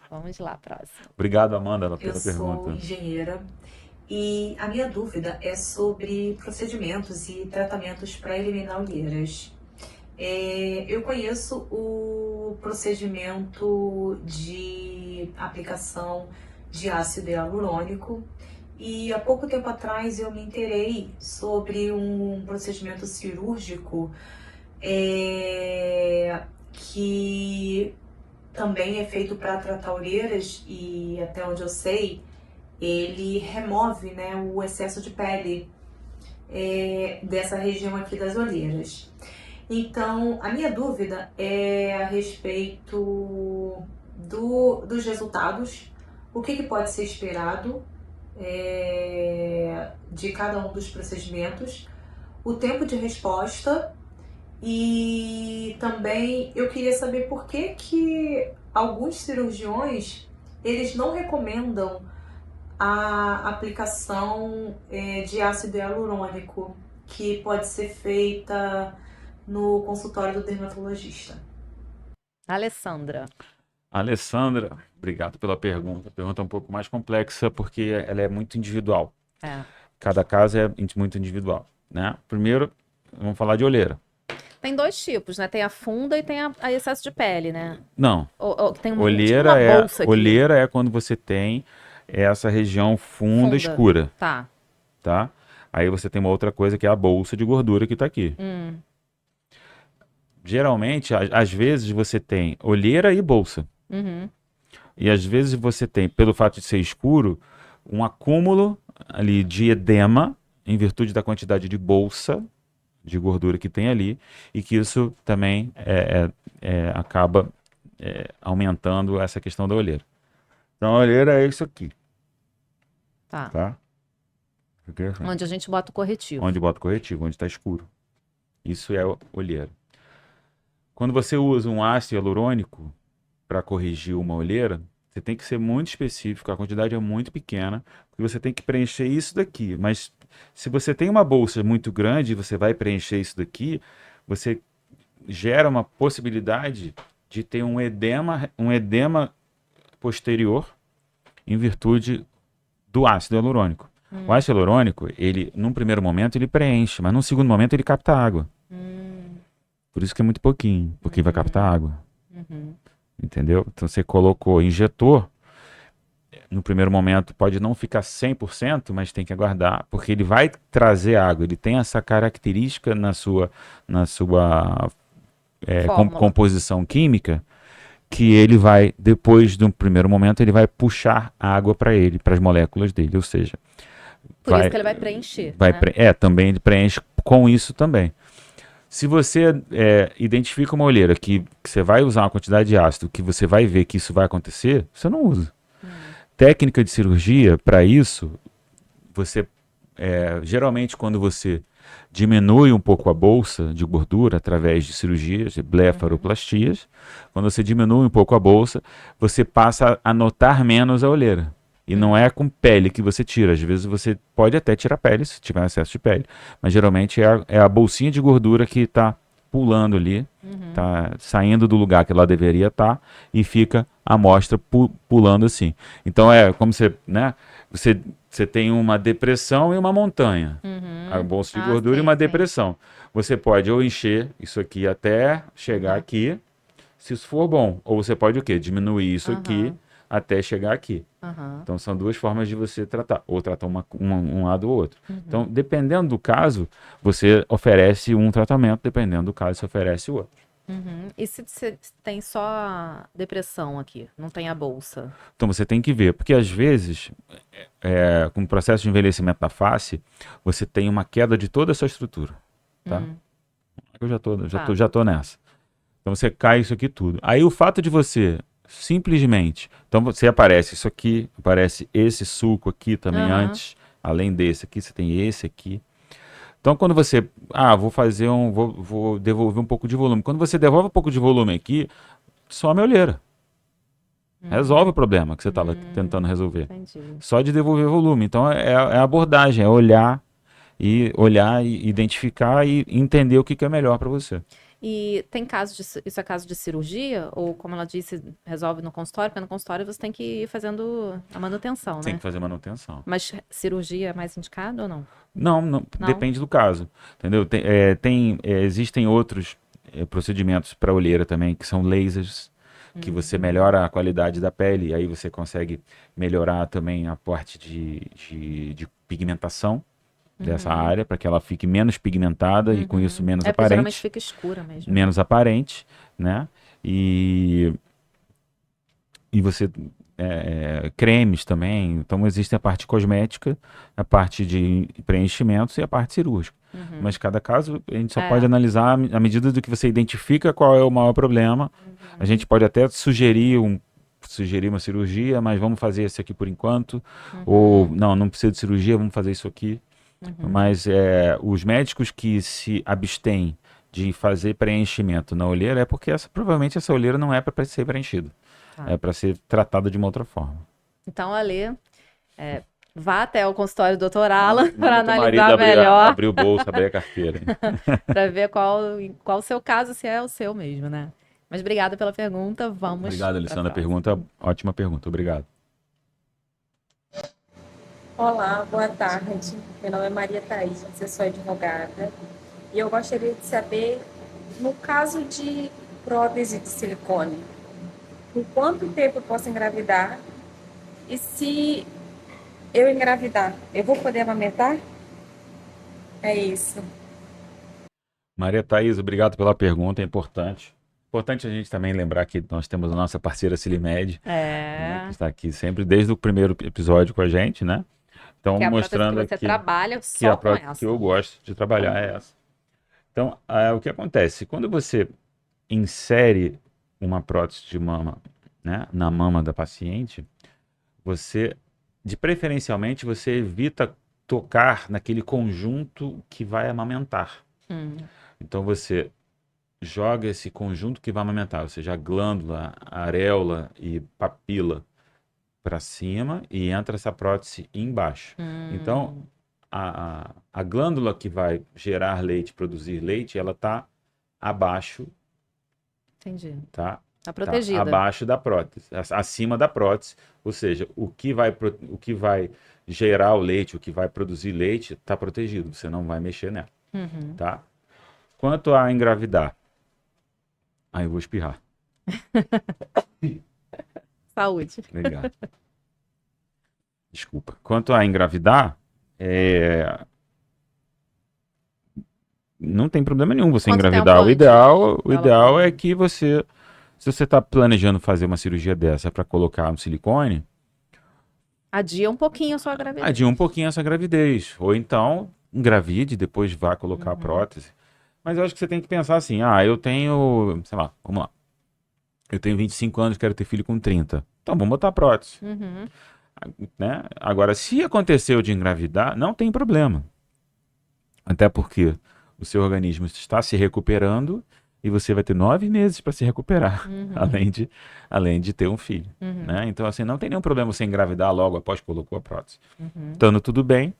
Vamos lá, próximo. Obrigado, Amanda, Eu pela sou pergunta. engenheira e a minha dúvida é sobre procedimentos e tratamentos para eliminar olheiras. Eu conheço o procedimento de aplicação de ácido hialurônico e há pouco tempo atrás eu me inteirei sobre um procedimento cirúrgico que também é feito para tratar olheiras e até onde eu sei, ele remove, né, o excesso de pele dessa região aqui das olheiras. Então, a minha dúvida é a respeito dos resultados, o que pode ser esperado de cada um dos procedimentos, o tempo de resposta e também eu queria saber por que alguns cirurgiões eles não recomendam a aplicação de ácido hialurônico que pode ser feita no consultório do dermatologista. Alessandra. Alessandra, obrigado pela pergunta. A pergunta é um pouco mais complexa porque ela é muito individual. Cada caso é muito individual, né? Primeiro, vamos falar de olheira. Tem dois tipos, né? Tem a funda e tem a excesso de pele, né? Não. Tem Olheira tipo uma bolsa aqui. olheira é quando você tem essa região funda escura, tá? Aí você tem uma outra coisa que é a bolsa de gordura que tá aqui. Geralmente, às vezes você tem olheira e bolsa. Uhum. E às vezes você tem, pelo fato de ser escuro, um acúmulo ali de edema em virtude da quantidade de bolsa de gordura que tem ali e que isso também acaba aumentando essa questão da olheira. Então a olheira é isso aqui. Tá? Onde a gente bota o corretivo. Onde bota o corretivo, onde está escuro. Isso é olheira. Quando você usa um ácido hialurônico para corrigir uma olheira, você tem que ser muito específico, a quantidade é muito pequena, porque você tem que preencher isso daqui. Mas se você tem uma bolsa muito grande e você vai preencher isso daqui, você gera uma possibilidade de ter um edema posterior em virtude do ácido hialurônico. O ácido hialurônico, ele, num primeiro momento, ele preenche, mas num segundo momento ele capta água. Por isso que é muito pouquinho, porque vai captar água. Entendeu? Então você colocou, injetor, no primeiro momento pode não ficar 100%, mas tem que aguardar, porque ele vai trazer água, ele tem essa característica na sua composição química, que ele vai, depois de um primeiro momento, ele vai puxar água para ele, para as moléculas dele, ou seja... Por isso que ele vai preencher. Também ele preenche com isso também. Se você identifica uma olheira que você vai usar uma quantidade de ácido, que você vai ver que isso vai acontecer, você não usa. Técnica de cirurgia, para isso, você geralmente quando você diminui um pouco a bolsa de gordura através de cirurgias, de blefaroplastias, quando você diminui um pouco a bolsa, você passa a notar menos a olheira. E não é com pele que você tira. Às vezes você pode até tirar pele, se tiver excesso de pele. Mas geralmente é a bolsinha de gordura que está pulando ali, está saindo do lugar que ela deveria estar e fica a amostra pulando assim. Então é como você tem uma depressão e uma montanha. A bolsa de gordura e uma depressão. Você pode ou encher isso aqui até chegar aqui, se isso for bom. Ou você pode o quê? Diminuir isso aqui até chegar aqui. Então são duas formas de você tratar, ou tratar um lado ou outro. Então, dependendo do caso, você oferece um tratamento, dependendo do caso, você oferece o outro. E se você tem só depressão aqui, não tem a bolsa? Então você tem que ver, porque às vezes, com o processo de envelhecimento da face, você tem uma queda de toda a sua estrutura. Tá? Eu já tô nessa. Então você cai isso aqui tudo. Aí o fato de você simplesmente, então você aparece isso aqui, aparece esse sulco aqui também antes, Além desse aqui, você tem esse aqui. Então, quando você, vou devolver um pouco de volume. Quando você devolve um pouco de volume aqui, some a olheira. Resolve o problema que você estava tentando resolver. Entendi. Só de devolver volume. Então, é a abordagem, é olhar e identificar e entender o que é melhor para você. E tem isso é caso de cirurgia? Ou, como ela disse, resolve no consultório? Porque no consultório você tem que ir fazendo a manutenção, Tem né? que fazer manutenção. Mas cirurgia é mais indicado ou não? Não, depende do caso, entendeu? Existem outros procedimentos para olheira também, que são lasers, que você melhora a qualidade da pele, e aí você consegue melhorar também a parte de pigmentação dessa área, para que ela fique menos pigmentada e com isso menos porque geralmente aparente. fica escura mesmo. Menos aparente, né? E você cremes também. Então existe a parte cosmética, a parte de preenchimentos e a parte cirúrgica. Mas cada caso a gente só pode analisar à medida do que você identifica qual é o maior problema. A gente pode até sugerir uma cirurgia, mas vamos fazer esse aqui por enquanto. Ou não precisa de cirurgia, vamos fazer isso aqui. Mas os médicos que se abstêm de fazer preenchimento na olheira é porque provavelmente essa olheira não é para ser preenchida. É para ser tratada de uma outra forma. Então, Ale, vá até o consultório do Dr. Alan para Manda teu analisar marido melhor, abrir o bolso, abrir a carteira. para ver qual o seu caso, se é o seu mesmo, né? Mas obrigada pela pergunta. Vamos. Obrigado, Alessandra. Ótima pergunta. Obrigado. Olá, boa tarde. Meu nome é Maria Thaís, eu sou advogada. E eu gostaria de saber, no caso de prótese de silicone, por quanto tempo eu posso engravidar? E se eu engravidar, eu vou poder amamentar? É isso. Maria Thaís, obrigado pela pergunta, é importante. Importante a gente também lembrar que nós temos a nossa parceira Silimed, né, que está aqui sempre desde o primeiro episódio com a gente, né? Então, Que é a mostrando prótese que você aqui trabalha que só a com prótese essa. que eu gosto de trabalhar é essa. Então, o que acontece? Quando você insere uma prótese de mama, né, na mama da paciente, preferencialmente, você evita tocar naquele conjunto que vai amamentar. Então, você joga esse conjunto que vai amamentar, ou seja, a glândula, a areola e papila para cima e entra essa prótese embaixo. Então, a glândula que vai gerar leite, produzir leite, ela está abaixo. Entendi. Tá protegida. Abaixo da prótese, acima da prótese. Ou seja, o que vai gerar o leite, o que vai produzir leite, está protegido. Você não vai mexer nela. Tá? Quanto a engravidar, aí eu vou espirrar. Saúde. Legal. Desculpa. Quanto a engravidar, não tem problema nenhum você Quanto engravidar. tempo O ideal é que se você está planejando fazer uma cirurgia dessa para colocar um silicone, Adia um pouquinho a sua gravidez. adia um pouquinho essa gravidez. Ou então, engravide e depois vá colocar a prótese. Mas eu acho que você tem que pensar assim, eu tenho, sei lá, vamos lá. Eu tenho 25 anos, quero ter filho com 30. Então, vamos botar a prótese. Né? Agora, se aconteceu de engravidar, não tem problema. Até porque o seu organismo está se recuperando e você vai ter 9 meses para se recuperar, além de ter um filho. Né? Então, assim, não tem nenhum problema você engravidar logo após que colocou a prótese. Estando tudo bem,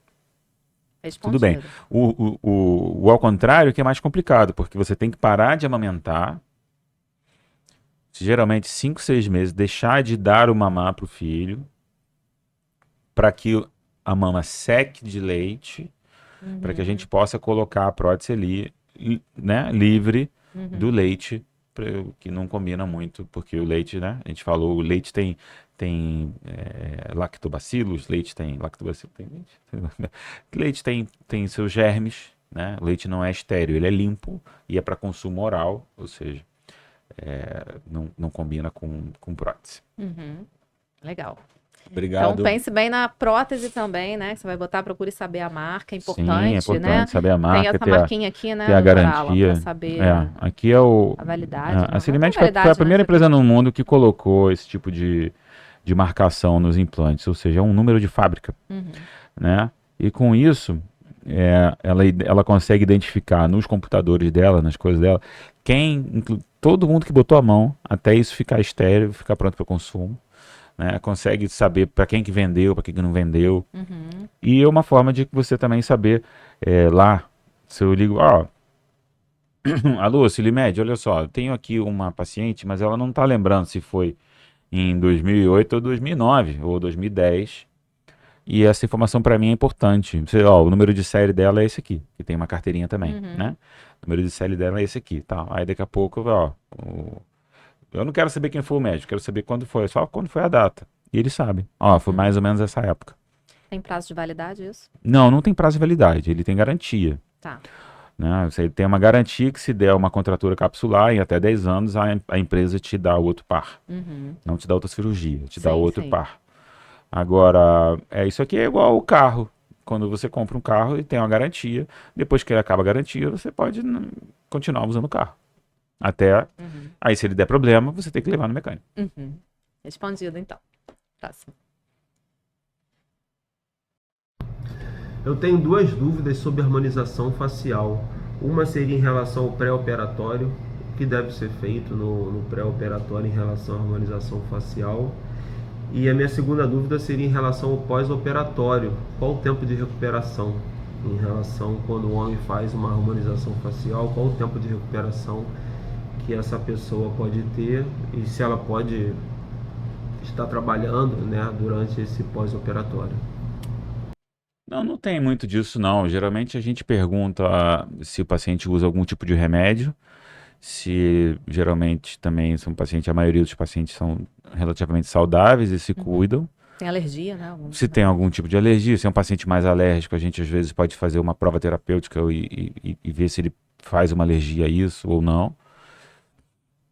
tudo bem. O ao contrário que é mais complicado, porque você tem que parar de amamentar, geralmente 5, 6 meses, deixar de dar o mamar para o filho, para que a mama seque de leite, para que a gente possa colocar a prótese ali, né, livre do leite, que não combina muito, porque o leite, né, a gente falou, o leite tem lactobacilos, leite tem seus germes, né, o leite não é estéril, ele é limpo e é para consumo oral, ou seja, não combina com prótese. Legal. Obrigado. Então pense bem na prótese também, né? Que você vai botar, procure saber a marca, é importante, Sim, é importante, né? saber a marca, tem essa marquinha aqui, né? ter a garantia. Para saber aqui é a validade. A Silimed foi a primeira empresa no mundo que colocou esse tipo de marcação nos implantes, ou seja, é um número de fábrica, né? E com isso, ela consegue identificar nos computadores dela, nas coisas dela, todo mundo que botou a mão, até isso ficar estéril, ficar pronto para consumo. Né? Consegue saber para quem que vendeu, para quem que não vendeu. E é uma forma de você também saber lá, se eu ligo, alô, Silimed, olha só, eu tenho aqui uma paciente, mas ela não está lembrando se foi em 2008 ou 2009 ou 2010. E essa informação para mim é importante. O número de série dela é esse aqui, que tem uma carteirinha também, né? O número de série dela é esse aqui, tá? Aí daqui a pouco, eu não quero saber quem foi o médico, quero saber quando foi, só quando foi a data. E eles sabem. Foi mais ou menos essa época. Tem prazo de validade isso? Não tem prazo de validade, ele tem garantia. Tá. Né? Você tem uma garantia que se der uma contratura capsular em até 10 anos, a empresa te dá outro par. Não te dá outra cirurgia, te dá outro par. Agora, isso aqui é igual o carro. Quando você compra um carro e tem uma garantia, depois que acaba a garantia, você pode continuar usando o carro. Até, aí se ele der problema, você tem que levar no mecânico. Respondido, então. Próximo. Eu tenho duas dúvidas sobre harmonização facial. Uma seria em relação ao pré-operatório, o que deve ser feito no pré-operatório em relação à harmonização facial. E a minha segunda dúvida seria em relação ao pós-operatório. Qual o tempo de recuperação em relação quando o homem faz uma harmonização facial? Qual o tempo de recuperação que essa pessoa pode ter e se ela pode estar trabalhando, né, durante esse pós-operatório? Não tem muito disso não. Geralmente a gente pergunta se o paciente usa algum tipo de remédio, se geralmente também a maioria dos pacientes são relativamente saudáveis e se cuidam. Tem alergia, né? Se tem algum tipo de alergia, se é um paciente mais alérgico, a gente às vezes pode fazer uma prova terapêutica e ver se ele faz uma alergia a isso ou não.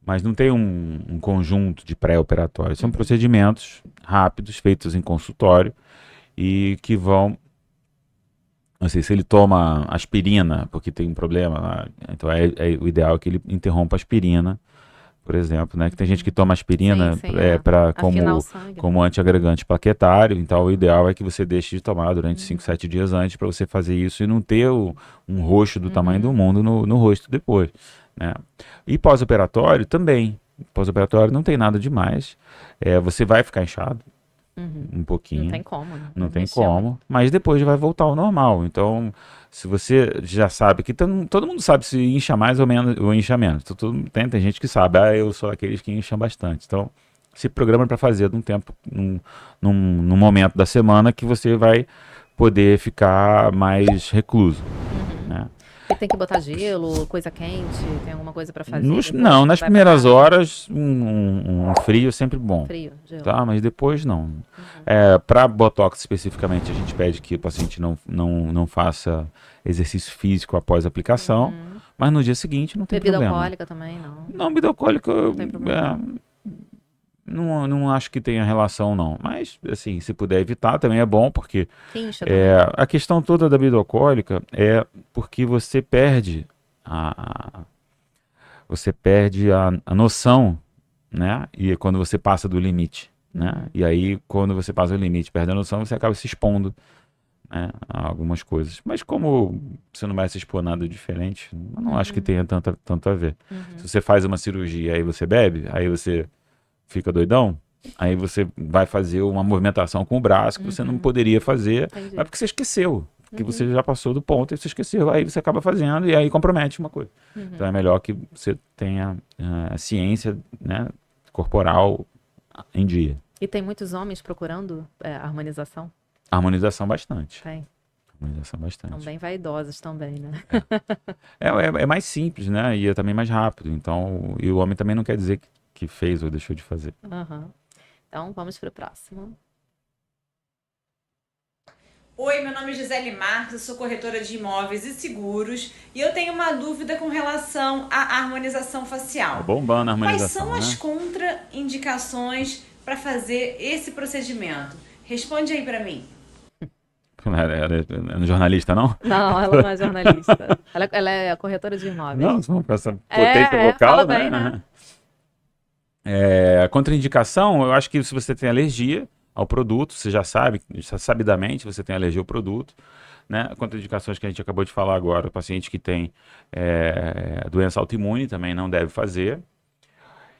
Mas não tem um conjunto de pré-operatórios. São procedimentos rápidos, feitos em consultório e que vão... Não sei se ele toma aspirina porque tem um problema, então o ideal é que ele interrompa a aspirina, por exemplo, né? Que tem gente que toma aspirina como antiagregante plaquetário, então o ideal é que você deixe de tomar durante 5, 7 dias antes para você fazer isso e não ter um roxo do tamanho do mundo no rosto depois, né? E pós-operatório também. Pós-operatório não tem nada demais, você vai ficar inchado. Um pouquinho. Não tem como, né? Não tem como, mas depois vai voltar ao normal. Então, se você já sabe que todo mundo sabe se incha mais ou menos, ou incha menos. Tem gente que sabe, eu sou aqueles que incham bastante. Então, se programa para fazer num momento da semana que você vai poder ficar mais recluso, né? E tem que botar gelo, coisa quente, tem alguma coisa para fazer? Não, nas primeiras horas, um frio é sempre bom. Frio, gelo. Tá? Mas depois não. Para Botox especificamente, a gente pede que o paciente não faça exercício físico após a aplicação, mas no dia seguinte não tem problema. Bebida alcoólica também, não? Não, bebida alcoólica não tem problema. Não acho que tenha relação, não. Mas, assim, se puder evitar, também é bom, porque a questão toda da bebida alcoólica é porque você perde a noção, né? E quando você passa do limite, né? E aí, quando você passa do limite, perde a noção, você acaba se expondo, né, a algumas coisas. Mas como você não vai se expor nada diferente, eu não acho que tenha tanto a ver. Se você faz uma cirurgia e aí você bebe, aí você fica doidão, aí você vai fazer uma movimentação com o braço que você não poderia fazer, mas porque você esqueceu, porque você já passou do ponto e você esqueceu, aí você acaba fazendo e aí compromete uma coisa. Então é melhor que você tenha a ciência, né, corporal em dia. E tem muitos homens procurando harmonização? Harmonização bastante. Tem. Harmonização bastante. São bem vaidosos também, né? É mais simples, né, e é também mais rápido, então, e o homem também não quer dizer que fez ou deixou de fazer. Então, vamos para o próximo. Oi, meu nome é Gisele Marques, eu sou corretora de imóveis e seguros e eu tenho uma dúvida com relação à harmonização facial. Bombando a harmonização, quais são as contraindicações para fazer esse procedimento? Responde aí para mim. Ela é jornalista, não? Não, ela não é jornalista. Ela é corretora de imóveis. Não, com essa potência vocal, fala né? Bem, né? A contraindicação, eu acho que se você tem alergia, ao produto, você já sabe, sabidamente você tem alergia ao produto, né? Contraindicações que a gente acabou de falar agora, o paciente que tem doença autoimune também não deve fazer.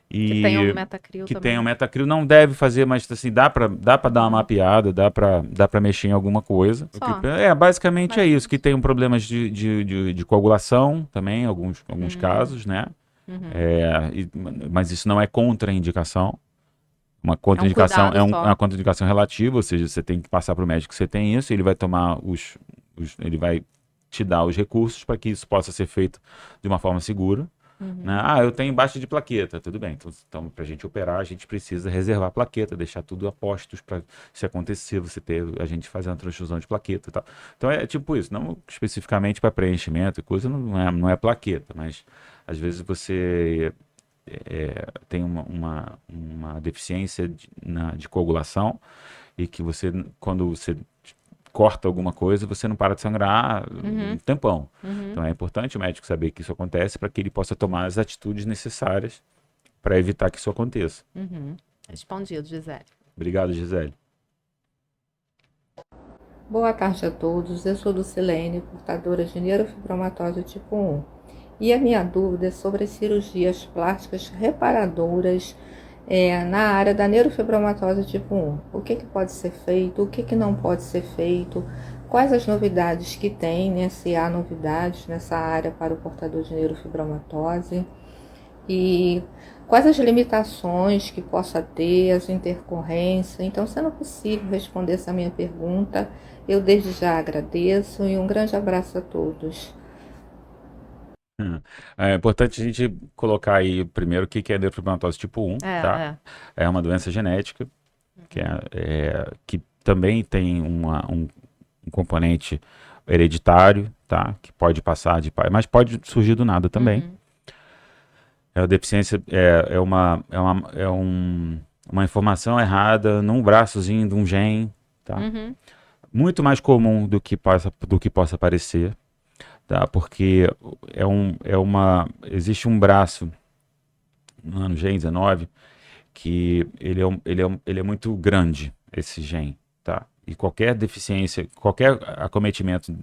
Que tem um Metacril que também. tem um Metacril não deve fazer, mas assim, dá pra dar uma mapeada, dá pra mexer em alguma coisa. Só. Basicamente é isso, que tem um problemas de coagulação também, alguns casos, né? Mas isso não é contraindicação. Uma contraindicação cuidado só. uma contraindicação relativa, ou seja, você tem que passar para o médico que você tem isso, ele vai tomar ele vai te dar os recursos para que isso possa ser feito de uma forma segura. Né? Eu tenho baixa de plaqueta, tudo bem. Então para a gente operar, a gente precisa reservar a plaqueta, deixar tudo a postos para, se acontecer, a gente fazer uma transfusão de plaqueta e tal. Então é tipo isso, não especificamente para preenchimento e coisa, não é plaqueta, mas às vezes você tem uma deficiência de coagulação e que quando você corta alguma coisa, você não para de sangrar um tempão. Então é importante o médico saber que isso acontece para que ele possa tomar as atitudes necessárias para evitar que isso aconteça. Respondido, Gisele. Obrigado, Gisele. Boa tarde a todos, eu sou Lucilene, portadora de neurofibromatose tipo 1. E a minha dúvida é sobre as cirurgias plásticas reparadoras na área da neurofibromatose tipo 1. O que pode ser feito, o que não pode ser feito, quais as novidades que tem, né, se há novidades nessa área para o portador de neurofibromatose e quais as limitações que possa ter, as intercorrências. Então, sendo possível responder essa minha pergunta, eu desde já agradeço e um grande abraço a todos. É importante a gente colocar aí primeiro o que é neurofibromatose tipo 1, tá? É uma doença genética que também tem um componente hereditário, tá? Que pode passar de pai, mas pode surgir do nada também. A deficiência é uma informação errada num braçozinho de um gene, tá? Muito mais comum do que possa parecer. Tá, porque existe um braço no Gen 19 que ele é muito grande, esse gene, tá? E qualquer deficiência, qualquer acometimento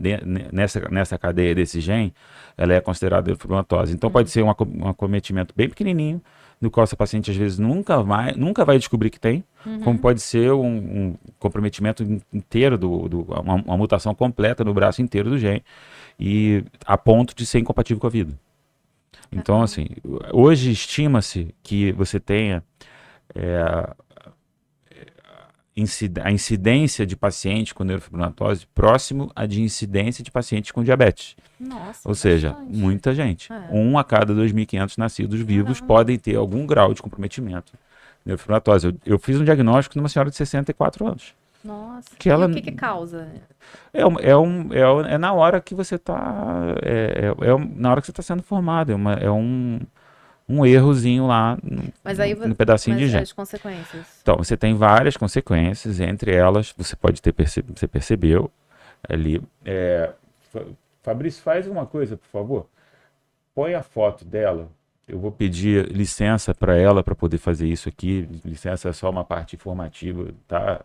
nessa cadeia desse gene, ela é considerada neurofibromatose. Então pode ser um acometimento bem pequenininho, no qual essa paciente às vezes nunca vai descobrir que tem, como pode ser um comprometimento inteiro, uma mutação completa no braço inteiro do gene, e a ponto de ser incompatível com a vida. Então, assim, hoje estima-se que você tenha a incidência de paciente com neurofibromatose próximo à de incidência de paciente com diabetes. Nossa, ou seja, bastante. Muita gente. 1 a cada 2.500 nascidos vivos podem ter algum grau de comprometimento neurofibromatose. Eu fiz um diagnóstico numa senhora de 64 anos. Nossa, que ela, e o que causa? É na hora que você está na hora que você está sendo formado, um errozinho lá no pedacinho de gene. As consequências? Então, você tem várias consequências, entre elas, você pode ter você percebeu ali. Fabrício, faz uma coisa, por favor. Põe a foto dela. Eu vou pedir licença para ela para poder fazer isso aqui. Licença é só uma parte informativa, tá?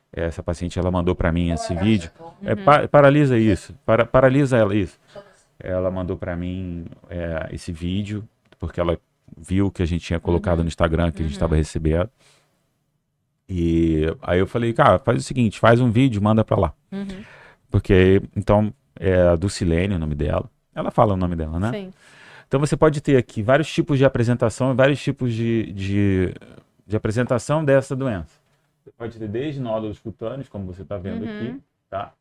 Essa paciente, ela mandou para mim esse vídeo. Paralisa isso. Paralisa ela isso. Ela mandou para mim esse vídeo, porque ela viu que a gente tinha colocado no Instagram, que a gente estava recebendo. E aí eu falei, cara, faz o seguinte, faz um vídeo, manda para lá. Porque, então, é a Dulcilene o nome dela. Ela fala o nome dela, né? Sim. Então você pode ter aqui vários tipos de apresentação e vários tipos de apresentação dessa doença. Você pode ter desde nódulos cutâneos, como você está vendo aqui, tá?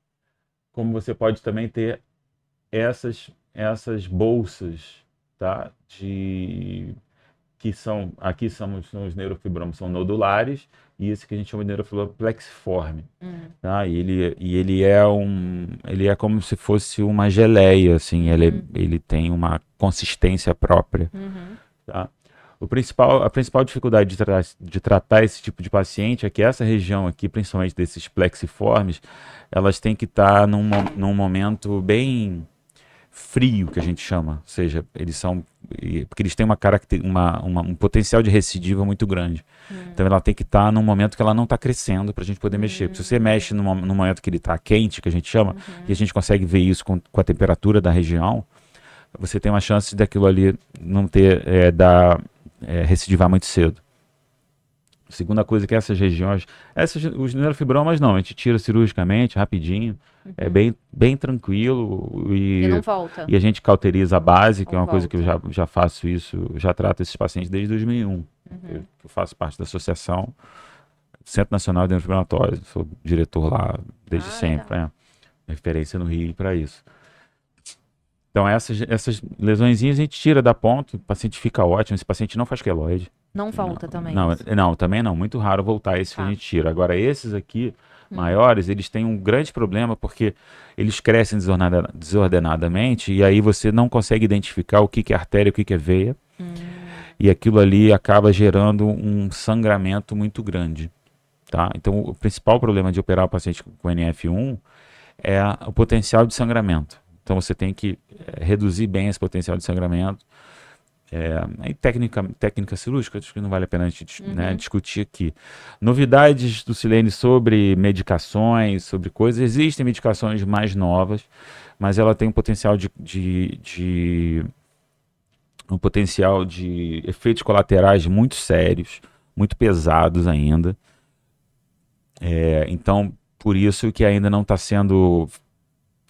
Como você pode também ter essas bolsas, tá? Aqui são os neurofibromas, são nodulares, e esse que a gente chama de neurofibroma plexiforme, tá? E ele é como se fosse uma geleia, assim, ele tem uma consistência própria, tá? A principal dificuldade de tratar esse tipo de paciente é que essa região aqui, principalmente desses plexiformes, elas têm que estar num momento bem frio, que a gente chama. Ou seja, eles são porque eles têm um potencial de recidiva muito grande. Então ela tem que estar num momento que ela não está crescendo para a gente poder mexer. Porque se você mexe num momento que ele está quente, que a gente chama, e a gente consegue ver isso com a temperatura da região, você tem uma chance daquilo ali não ter, recidivar muito cedo. Segunda coisa que essas regiões, os neurofibromas não, a gente tira cirurgicamente, rapidinho, é bem tranquilo E não volta. e a gente cauteriza a base, que é Não uma coisa que eu volta. já faço isso, já trato esses pacientes desde 2001. Eu faço parte da associação Centro Nacional de Neurofibratórios, sou diretor lá desde sempre, referência no Rio para isso. Então essas lesõezinhas a gente tira da ponta, o paciente fica ótimo, esse paciente não faz queloide. Não volta também. Não, também não. Muito raro voltar esse que a gente tira. Agora, esses aqui, maiores, eles têm um grande problema porque eles crescem desordenadamente e aí você não consegue identificar o que é artéria e o que é veia. E aquilo ali acaba gerando um sangramento muito grande. Tá? Então, o principal problema de operar o paciente com NF1 é o potencial de sangramento. Então, você tem que reduzir bem esse potencial de sangramento. Aí técnica cirúrgica, acho que não vale a pena a gente discutir aqui. Novidades do Silene sobre medicações, sobre coisas. Existem medicações mais novas, mas ela tem um potencial de efeitos colaterais muito sérios, muito pesados ainda. Então, por isso que ainda não está sendo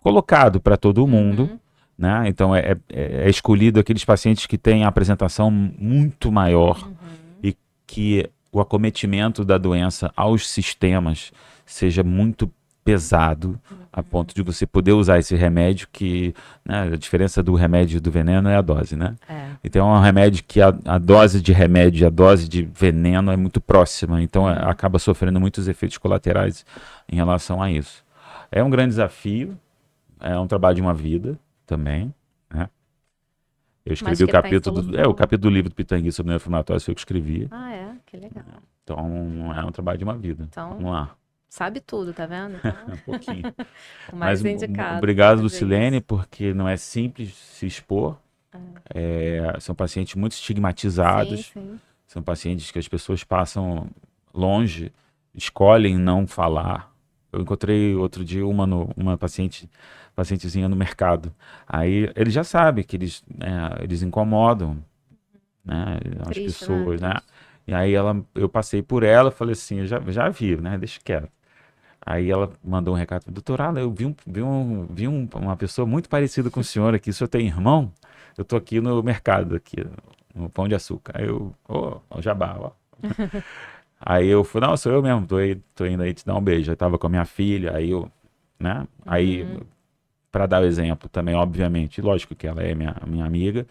colocado para todo mundo. Né? Então é escolhido aqueles pacientes que têm a apresentação muito maior e que o acometimento da doença aos sistemas seja muito pesado a ponto de você poder usar esse remédio que, né, a diferença do remédio e do veneno é a dose, né? Então é um remédio que a dose de remédio e a dose de veneno é muito próxima, então acaba sofrendo muitos efeitos colaterais em relação a isso. É um grande desafio, é um trabalho de uma vida também, né? Eu escrevi o capítulo do livro do Pitangui sobre neuroinflamatórios, foi eu que escrevi. Que legal. Então é um trabalho de uma vida. Então, vamos lá. Sabe tudo, tá vendo? Um pouquinho. O mais Mas indicado. obrigado, pra Lucilene, porque não é simples se expor. São pacientes muito estigmatizados. Sim. São pacientes que as pessoas passam longe, escolhem não falar. Eu encontrei outro dia uma pacientezinha no mercado. Aí ele já sabe que eles incomodam, né, as pessoas, né? E aí eu passei por ela, falei assim, eu já vi, né? Deixa quieto. Aí ela mandou um recado, doutor Alan, eu vi uma pessoa muito parecida com o senhor aqui, o senhor tem irmão? Eu tô aqui no mercado, aqui, no Pão de Açúcar. Aí eu, o jabá, ó. Aí eu falei, não, sou eu mesmo, tô indo aí te dar um beijo. Eu tava com a minha filha, aí eu, né? Aí, para dar o exemplo também, obviamente, lógico que ela é minha amiga,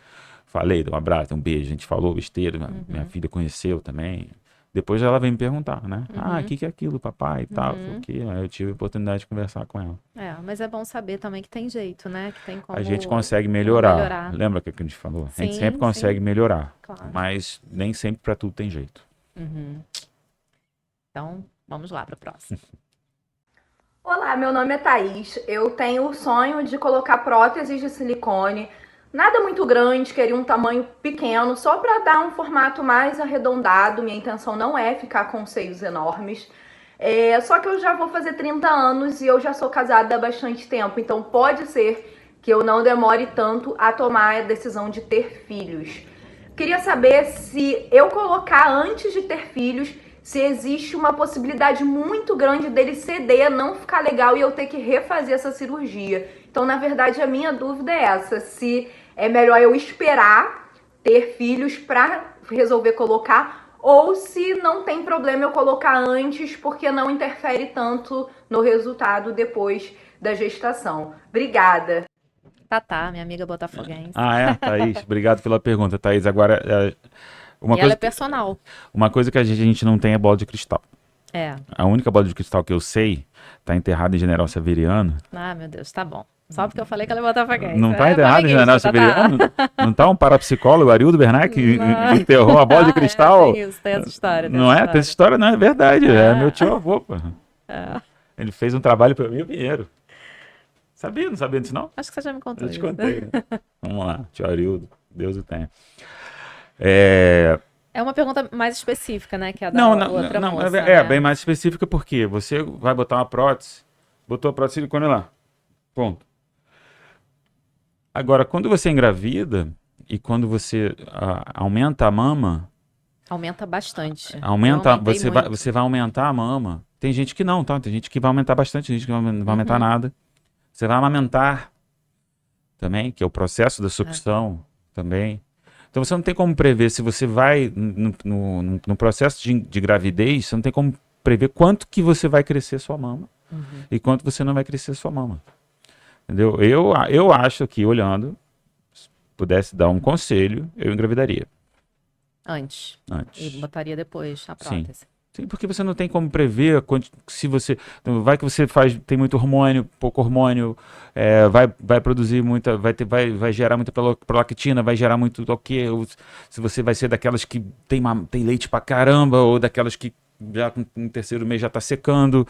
falei, dei um abraço, um beijo, a gente falou besteira, minha filha conheceu também. Depois ela veio me perguntar, né? O que é aquilo, papai e tal, o que? Aí eu tive a oportunidade de conversar com ela. Mas é bom saber também que tem jeito, né? Que tem como a gente consegue melhorar. Lembra o que a gente falou? A gente sempre consegue melhorar, claro. Mas nem sempre para tudo tem jeito. Então, vamos lá para a próxima. Olá, meu nome é Thaís. Eu tenho o sonho de colocar próteses de silicone. Nada muito grande, queria um tamanho pequeno, só para dar um formato mais arredondado. Minha intenção não é ficar com seios enormes. Só que eu já vou fazer 30 anos e eu já sou casada há bastante tempo. Então pode ser que eu não demore tanto a tomar a decisão de ter filhos. Queria saber se eu colocar antes de ter filhos, se existe uma possibilidade muito grande dele ceder, não ficar legal e eu ter que refazer essa cirurgia. Então, na verdade, a minha dúvida é essa, se é melhor eu esperar ter filhos para resolver colocar ou se não tem problema eu colocar antes porque não interfere tanto no resultado depois da gestação. Obrigada. Tatá, minha amiga botafoguense. Thaís, obrigado pela pergunta, Thaís. Agora, ela é personal. Uma coisa que a gente não tem é bola de cristal. A única bola de cristal que eu sei tá enterrada em General Severiano. Meu Deus, tá bom. Só porque eu falei que ela é botafoguense. Não tá enterrada em General Severiano? Não tá um parapsicólogo, Arildo Bernard, que enterrou a bola de cristal? Tem isso, tem essa história. Não é? Tem essa história, não é verdade. É meu tio avô, pô. Ele fez um trabalho para mim, o Pinheiro. Sabia? Não sabia disso, não? Acho que você já me contou. Eu te contei. Vamos lá, tio Arildo. Deus o tenha. É, É uma pergunta mais específica, né? Que a da Não, outra não, moça, é né? bem mais específica porque você vai botar uma prótese, botou a prótese de silicone lá, ponto. Agora, quando você engravida e quando você aumenta a mama, Aumenta bastante. Eu aumentei muito. você vai aumentar a mama. Tem gente que não, tá? Tem gente que vai aumentar bastante, tem gente que não vai aumentar nada. Você vai amamentar também, que é o processo da sucção também. Então você não tem como prever se você vai no processo de gravidez, você não tem como prever quanto que você vai crescer sua mama e quanto você não vai crescer sua mama. Entendeu? Eu acho que, olhando, se pudesse dar um conselho, eu engravidaria. Antes. Antes. E botaria depois a prótese. Sim, porque você não tem como prever se você. Vai que você tem muito hormônio, pouco hormônio, vai produzir muita. Vai gerar muita prolactina, vai gerar muito o quê? Se você vai ser daquelas que tem leite pra caramba, ou daquelas que já no terceiro mês já está secando.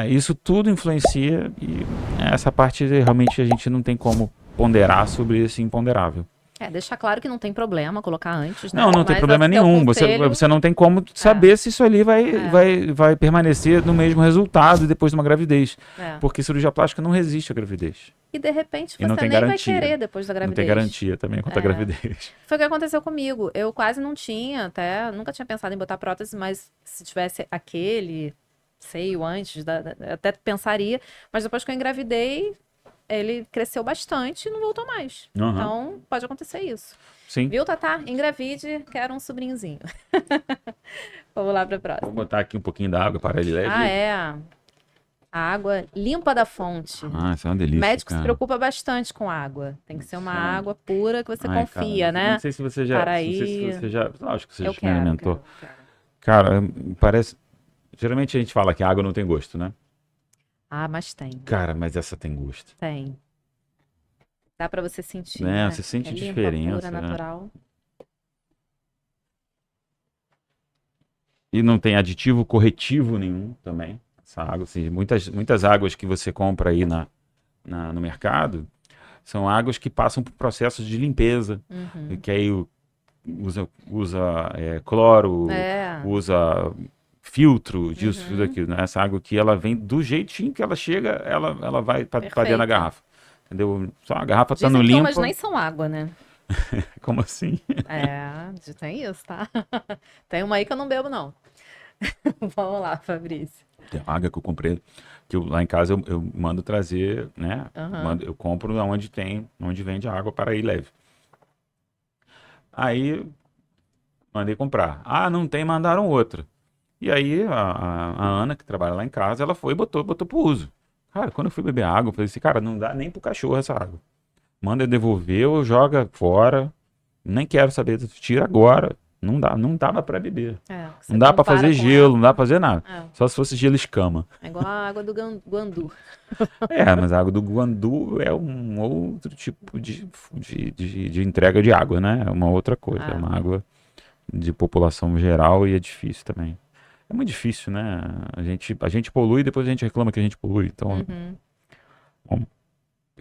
Isso tudo influencia e essa parte realmente a gente não tem como ponderar sobre esse imponderável. Deixar claro que não tem problema colocar antes, né? Não tem problema nenhum. Você não tem como saber se isso ali vai permanecer no mesmo resultado depois de uma gravidez. Porque cirurgia plástica não resiste à gravidez. E de repente você não tem nem garantia. vai querer depois da gravidez. Não tem garantia também quanto à gravidez. Foi o que aconteceu comigo. Eu quase não tinha, nunca tinha pensado em botar prótese, mas se tivesse aquele seio antes, até pensaria. Mas depois que eu engravidei, ele cresceu bastante e não voltou mais. Então, pode acontecer isso. Sim. Viu, Tatá? Engravide, quero um sobrinhozinho. Vamos lá para a próxima. Vou botar aqui um pouquinho da água para ele leve. A água limpa da fonte. Isso é uma delícia. O médico se preocupa bastante com água. Tem que ser uma água pura que você confia, né? Não sei se você já... Acho que você já experimentou. Quero. Cara, parece... Geralmente a gente fala que a água não tem gosto, né? Mas tem. Cara, mas essa tem gosto. Tem. Dá pra você sentir, né? Você sente limpa, diferença. Pura, natural. E não tem aditivo corretivo nenhum também. Essa água, assim, muitas águas que você compra aí no mercado são águas que passam por processos de limpeza. Que aí usa cloro, usa filtro disso, tudo aquilo, né? Essa água aqui, ela vem do jeitinho que ela chega, ela vai para dentro da garrafa, entendeu? Só a garrafa tá no limpo. Mas nem são água, né? Como assim? Tem isso, tá? Tem uma aí que eu não bebo, não. Vamos lá, Fabrício. Tem água que eu comprei, que lá em casa eu mando trazer, né? Eu compro onde vende água para ir leve. Aí, mandei comprar. Não tem, mandaram outra. E aí, a Ana, que trabalha lá em casa, ela foi e botou pro uso. Cara, quando eu fui beber água, eu falei assim, cara, não dá nem pro cachorro essa água. Manda devolver ou joga fora. Nem quero saber, tira agora. Não dava pra beber. Não dá pra fazer gelo, não dá pra fazer nada. Só se fosse gelo escama. É igual a água do Guandu. Mas a água do Guandu é um outro tipo de entrega de água, né? É uma outra coisa. É uma água de população geral e é difícil também. É muito difícil, né? A gente polui e depois a gente reclama que a gente polui. Então, bom,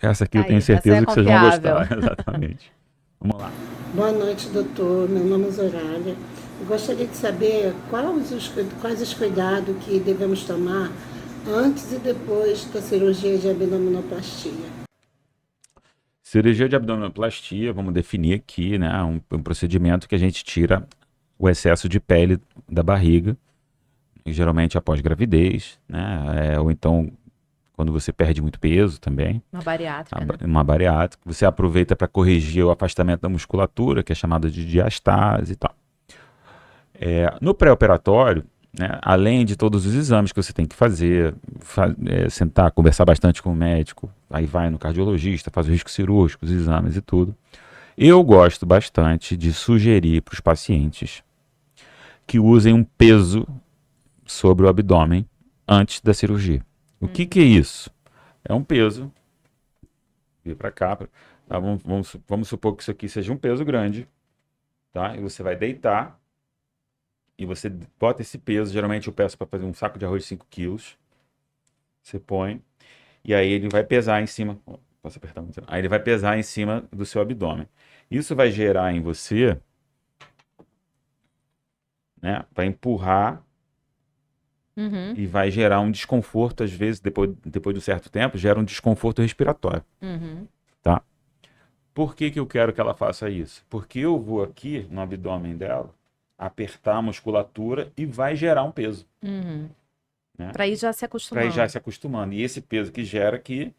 essa aqui eu tenho certeza que vocês vão gostar. Exatamente. Vamos lá. Boa noite, doutor. Meu nome é Zorália. Eu gostaria de saber quais os cuidados que devemos tomar antes e depois da cirurgia de abdominoplastia. Cirurgia de abdominoplastia, vamos definir aqui, né? Um procedimento que a gente tira o excesso de pele da barriga, geralmente após gravidez, né? Ou então quando você perde muito peso também. Uma bariátrica, né? Uma bariátrica. Você aproveita para corrigir o afastamento da musculatura, que é chamada de diastase e tal. No pré-operatório, né, além de todos os exames que você tem que fazer, sentar, conversar bastante com o médico, aí vai no cardiologista, faz o risco cirúrgico, os exames e tudo. Eu gosto bastante de sugerir para os pacientes que usem um peso sobre o abdômen antes da cirurgia. O que é isso? É um peso. Vir para cá. Tá? Vamos supor que isso aqui seja um peso grande. Tá? E você vai deitar. E você bota esse peso. Geralmente eu peço para fazer um saco de arroz de 5 quilos. Você põe. E aí ele vai pesar em cima. Posso apertar muito? Aí ele vai pesar em cima do seu abdômen. Isso vai gerar em você, né? Vai empurrar Uhum. e vai gerar um desconforto, às vezes, depois de um certo tempo, gera um desconforto respiratório, Uhum. tá? Por que que eu quero que ela faça isso? Porque eu vou aqui no abdômen dela, apertar a musculatura e vai gerar um peso, Uhum. né? Para ir já se Para ir acostumando. já se acostumando. E esse peso que gera aqui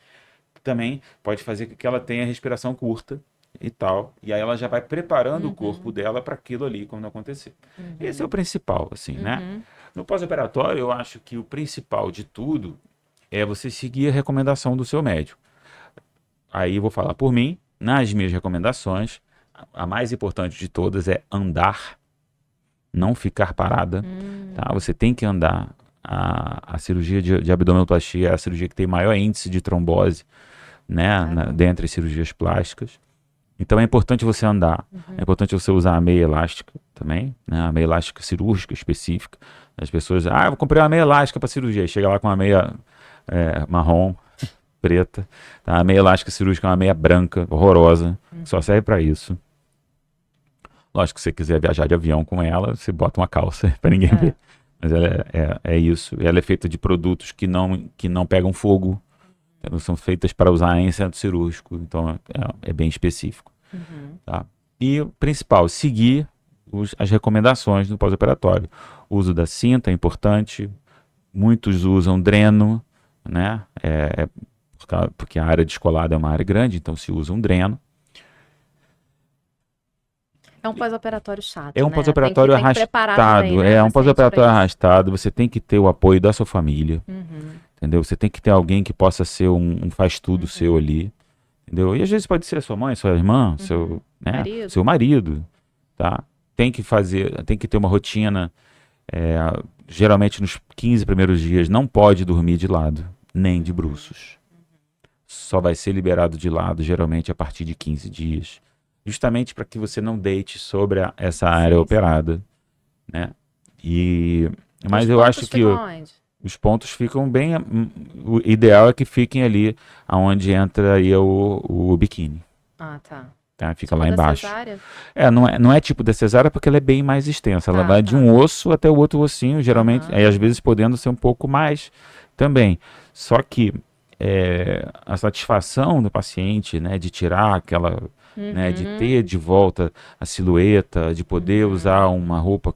também pode fazer com que ela tenha respiração curta e tal. E aí ela já vai preparando o corpo dela para aquilo ali quando acontecer. Esse é o principal, assim, né? Uhum. No pós-operatório, eu acho que o principal de tudo é você seguir a recomendação do seu médico. Aí eu vou falar por mim, nas minhas recomendações, a mais importante de todas é andar, não ficar parada, tá? Você tem que andar. A cirurgia de abdominoplastia é a cirurgia que tem maior índice de trombose, né, dentre as cirurgias plásticas. Então é importante você andar, é importante você usar a meia elástica também, né, a meia elástica cirúrgica específica. As pessoas, eu vou comprar uma meia elástica para cirurgia, chega lá com uma meia marrom, preta, tá? A meia elástica cirúrgica é uma meia branca, horrorosa, só serve para isso. Lógico que se você quiser viajar de avião com ela, você bota uma calça para ninguém ver. Mas ela é isso. Ela é feita de produtos que não pegam fogo. Elas são feitas para usar em centro cirúrgico. Então é bem específico. Tá? E o principal, seguir as recomendações do pós-operatório. O uso da cinta é importante. Muitos usam dreno, né? Porque a área descolada é uma área grande, então se usa um dreno. É um pós-operatório chato, É um né? pós-operatório Tem que preparar arrastado, também, né, é um paciente pós-operatório pra isso. arrastado, você tem que ter o apoio da sua família, entendeu? Você tem que ter alguém que possa ser um faz-tudo seu ali, entendeu? E às vezes pode ser a sua mãe, sua irmã, seu marido, tá? Tem que ter uma rotina, geralmente nos 15 primeiros dias não pode dormir de lado, nem de bruços. Só vai ser liberado de lado, geralmente, a partir de 15 dias. Justamente para que você não deite sobre essa área operada, né? Mas eu acho que os pontos ficam bem... O ideal é que fiquem ali onde entra aí o biquíni. Ah, tá. Tá? Fica Tipo lá da embaixo. cesárea? Não é tipo da cesárea porque ela é bem mais extensa. Ela vai de um osso até o outro ossinho, geralmente, aí às vezes podendo ser um pouco mais também. Só que a satisfação do paciente, né, de tirar aquela... né, de ter de volta a silhueta, de poder usar uma roupa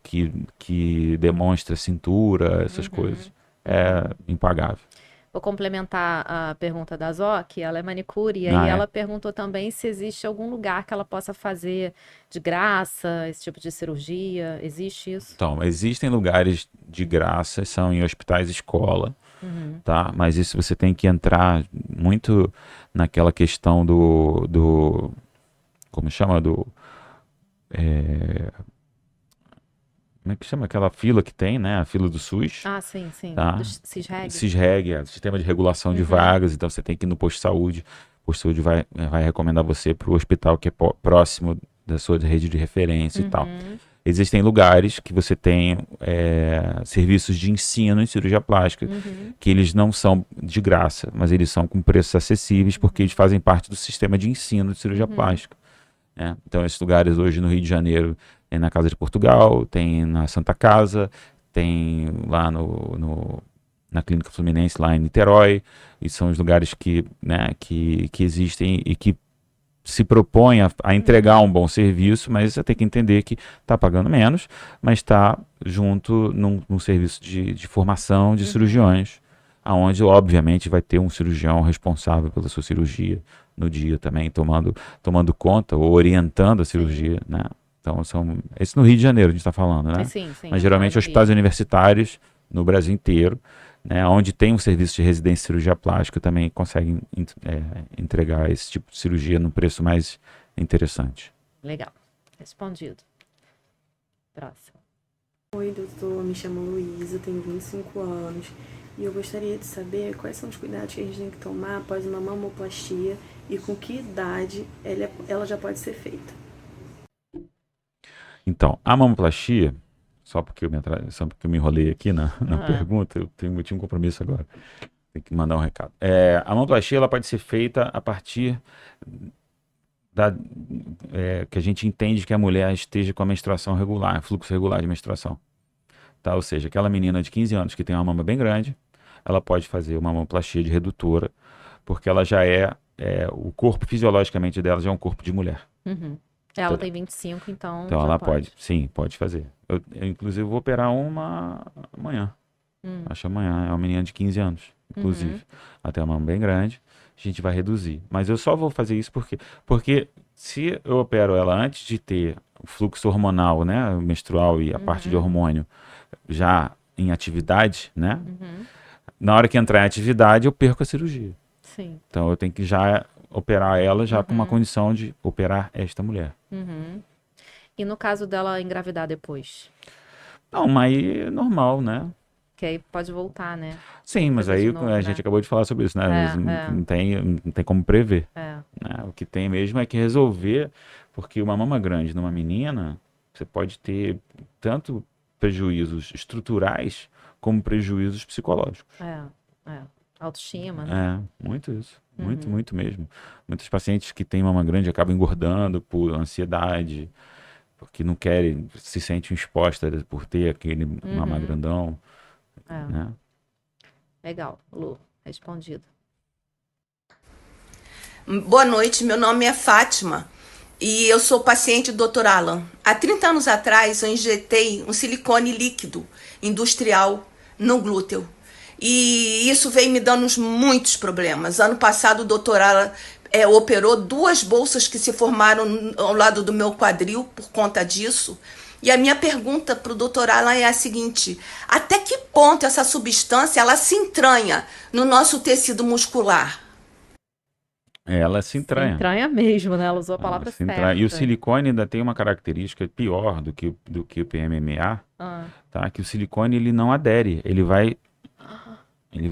que demonstra cintura, essas coisas, é impagável. Vou complementar a pergunta da Zó, que ela é manicure, e aí ela perguntou também se existe algum lugar que ela possa fazer de graça, esse tipo de cirurgia, existe isso? Então, existem lugares de graça, são em hospitais escola, tá? Mas isso você tem que entrar muito naquela questão do como chama? Como é que chama aquela fila que tem, né? A fila do SUS. Ah, sim, sim. Tá? Do CISREG. CISREG, Sistema de Regulação de Vagas. Então você tem que ir no posto de saúde. O posto de saúde vai recomendar você para o hospital que é próximo da sua rede de referência e tal. Existem lugares que você tem serviços de ensino em cirurgia plástica, que eles não são de graça, mas eles são com preços acessíveis, porque eles fazem parte do sistema de ensino de cirurgia plástica. Então, esses lugares hoje no Rio de Janeiro, tem na Casa de Portugal, tem na Santa Casa, tem lá na Clínica Fluminense, lá em Niterói, e são os lugares que existem e que se propõem a entregar um bom serviço, mas você tem que entender que está pagando menos, mas está junto num serviço de formação de cirurgiões, aonde obviamente vai ter um cirurgião responsável pela sua cirurgia no dia também, tomando conta ou orientando a cirurgia, né? Então, esse no Rio de Janeiro a gente está falando, né? Sim, mas geralmente hospitais universitários no Brasil inteiro, né, onde tem um serviço de residência de cirurgia plástica, também conseguem entregar esse tipo de cirurgia num preço mais interessante. Legal. Respondido. Próximo. Oi, doutor. Me chamo Luísa, tenho 25 anos. E eu gostaria de saber quais são os cuidados que a gente tem que tomar após uma mamoplastia e com que idade ela já pode ser feita. Então, a mamoplastia, só porque eu me enrolei aqui na pergunta, eu tinha um compromisso agora. Tem que mandar um recado. A mamoplastia ela pode ser feita a partir que a gente entende que a mulher esteja com a menstruação regular, fluxo regular de menstruação. Tá? Ou seja, aquela menina de 15 anos que tem uma mama bem grande, ela pode fazer uma mamoplastia de redutora, porque ela já o corpo fisiologicamente dela já é um corpo de mulher. Uhum. Ela tem 25, então Então já ela pode, sim, pode fazer. Eu, inclusive, vou operar uma amanhã. Acho amanhã. É uma menina de 15 anos, inclusive. Ela tem uma mama bem grande, a gente vai reduzir. Mas eu só vou fazer isso porque se eu opero ela antes de ter o fluxo hormonal, né, menstrual e a parte de hormônio já em atividade, né? Na hora que entrar em atividade, eu perco a cirurgia. Sim. Então eu tenho que já operar ela já com uma condição de operar esta mulher. E no caso dela engravidar depois? Não, mas é normal, né? Que aí pode voltar, né? Sim, mas Fazer aí de novo, a gente acabou de falar sobre isso, né? Não tem como prever. Né? O que tem mesmo é que resolver, porque uma mama grande numa menina, você pode ter tanto prejuízos estruturais como prejuízos psicológicos. Autoestima, né? Muito isso. Muito mesmo. Muitos pacientes que têm mama grande acabam engordando por ansiedade, porque não querem, se sentem expostas por ter aquele mama grandão. Né? Legal, Lu, respondido. Boa noite, meu nome é Fátima e eu sou paciente do Dr. Alan. Há 30 anos atrás eu injetei um silicone líquido industrial no glúteo e isso veio me dando muitos problemas. Ano passado o Dr. Alan operou 2 bolsas que se formaram ao lado do meu quadril por conta disso. E a minha pergunta para o Dr. Alan é a seguinte: até que ponto essa substância ela se entranha no nosso tecido muscular? Ela se entranha. Se entranha mesmo, né? Ela usou a palavra certa. E o silicone ainda tem uma característica pior do que o PMMA, tá? Que o silicone ele não adere, ele vai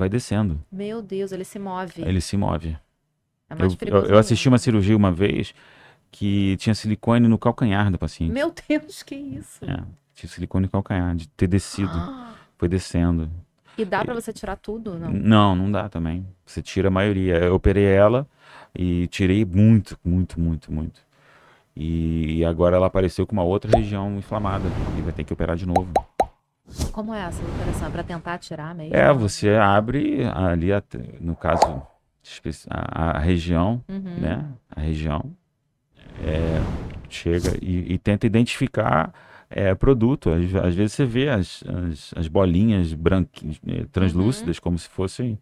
descendo. Meu Deus, ele se move. Ele se move. É mais Eu assisti uma cirurgia uma vez que tinha silicone no calcanhar do paciente. Meu Deus, que isso? Tinha silicone no calcanhar, de ter descido. Foi descendo. E dá pra você tirar tudo, não? Não dá também. Você tira a maioria. Eu operei ela e tirei muito. E agora ela apareceu com uma outra região inflamada. E vai ter que operar de novo. Como é essa operação? É pra tentar tirar mesmo? Você abre ali, no caso, a região, né? A região. Chega e tenta identificar produto. Às vezes você vê as bolinhas translúcidas como se fossem,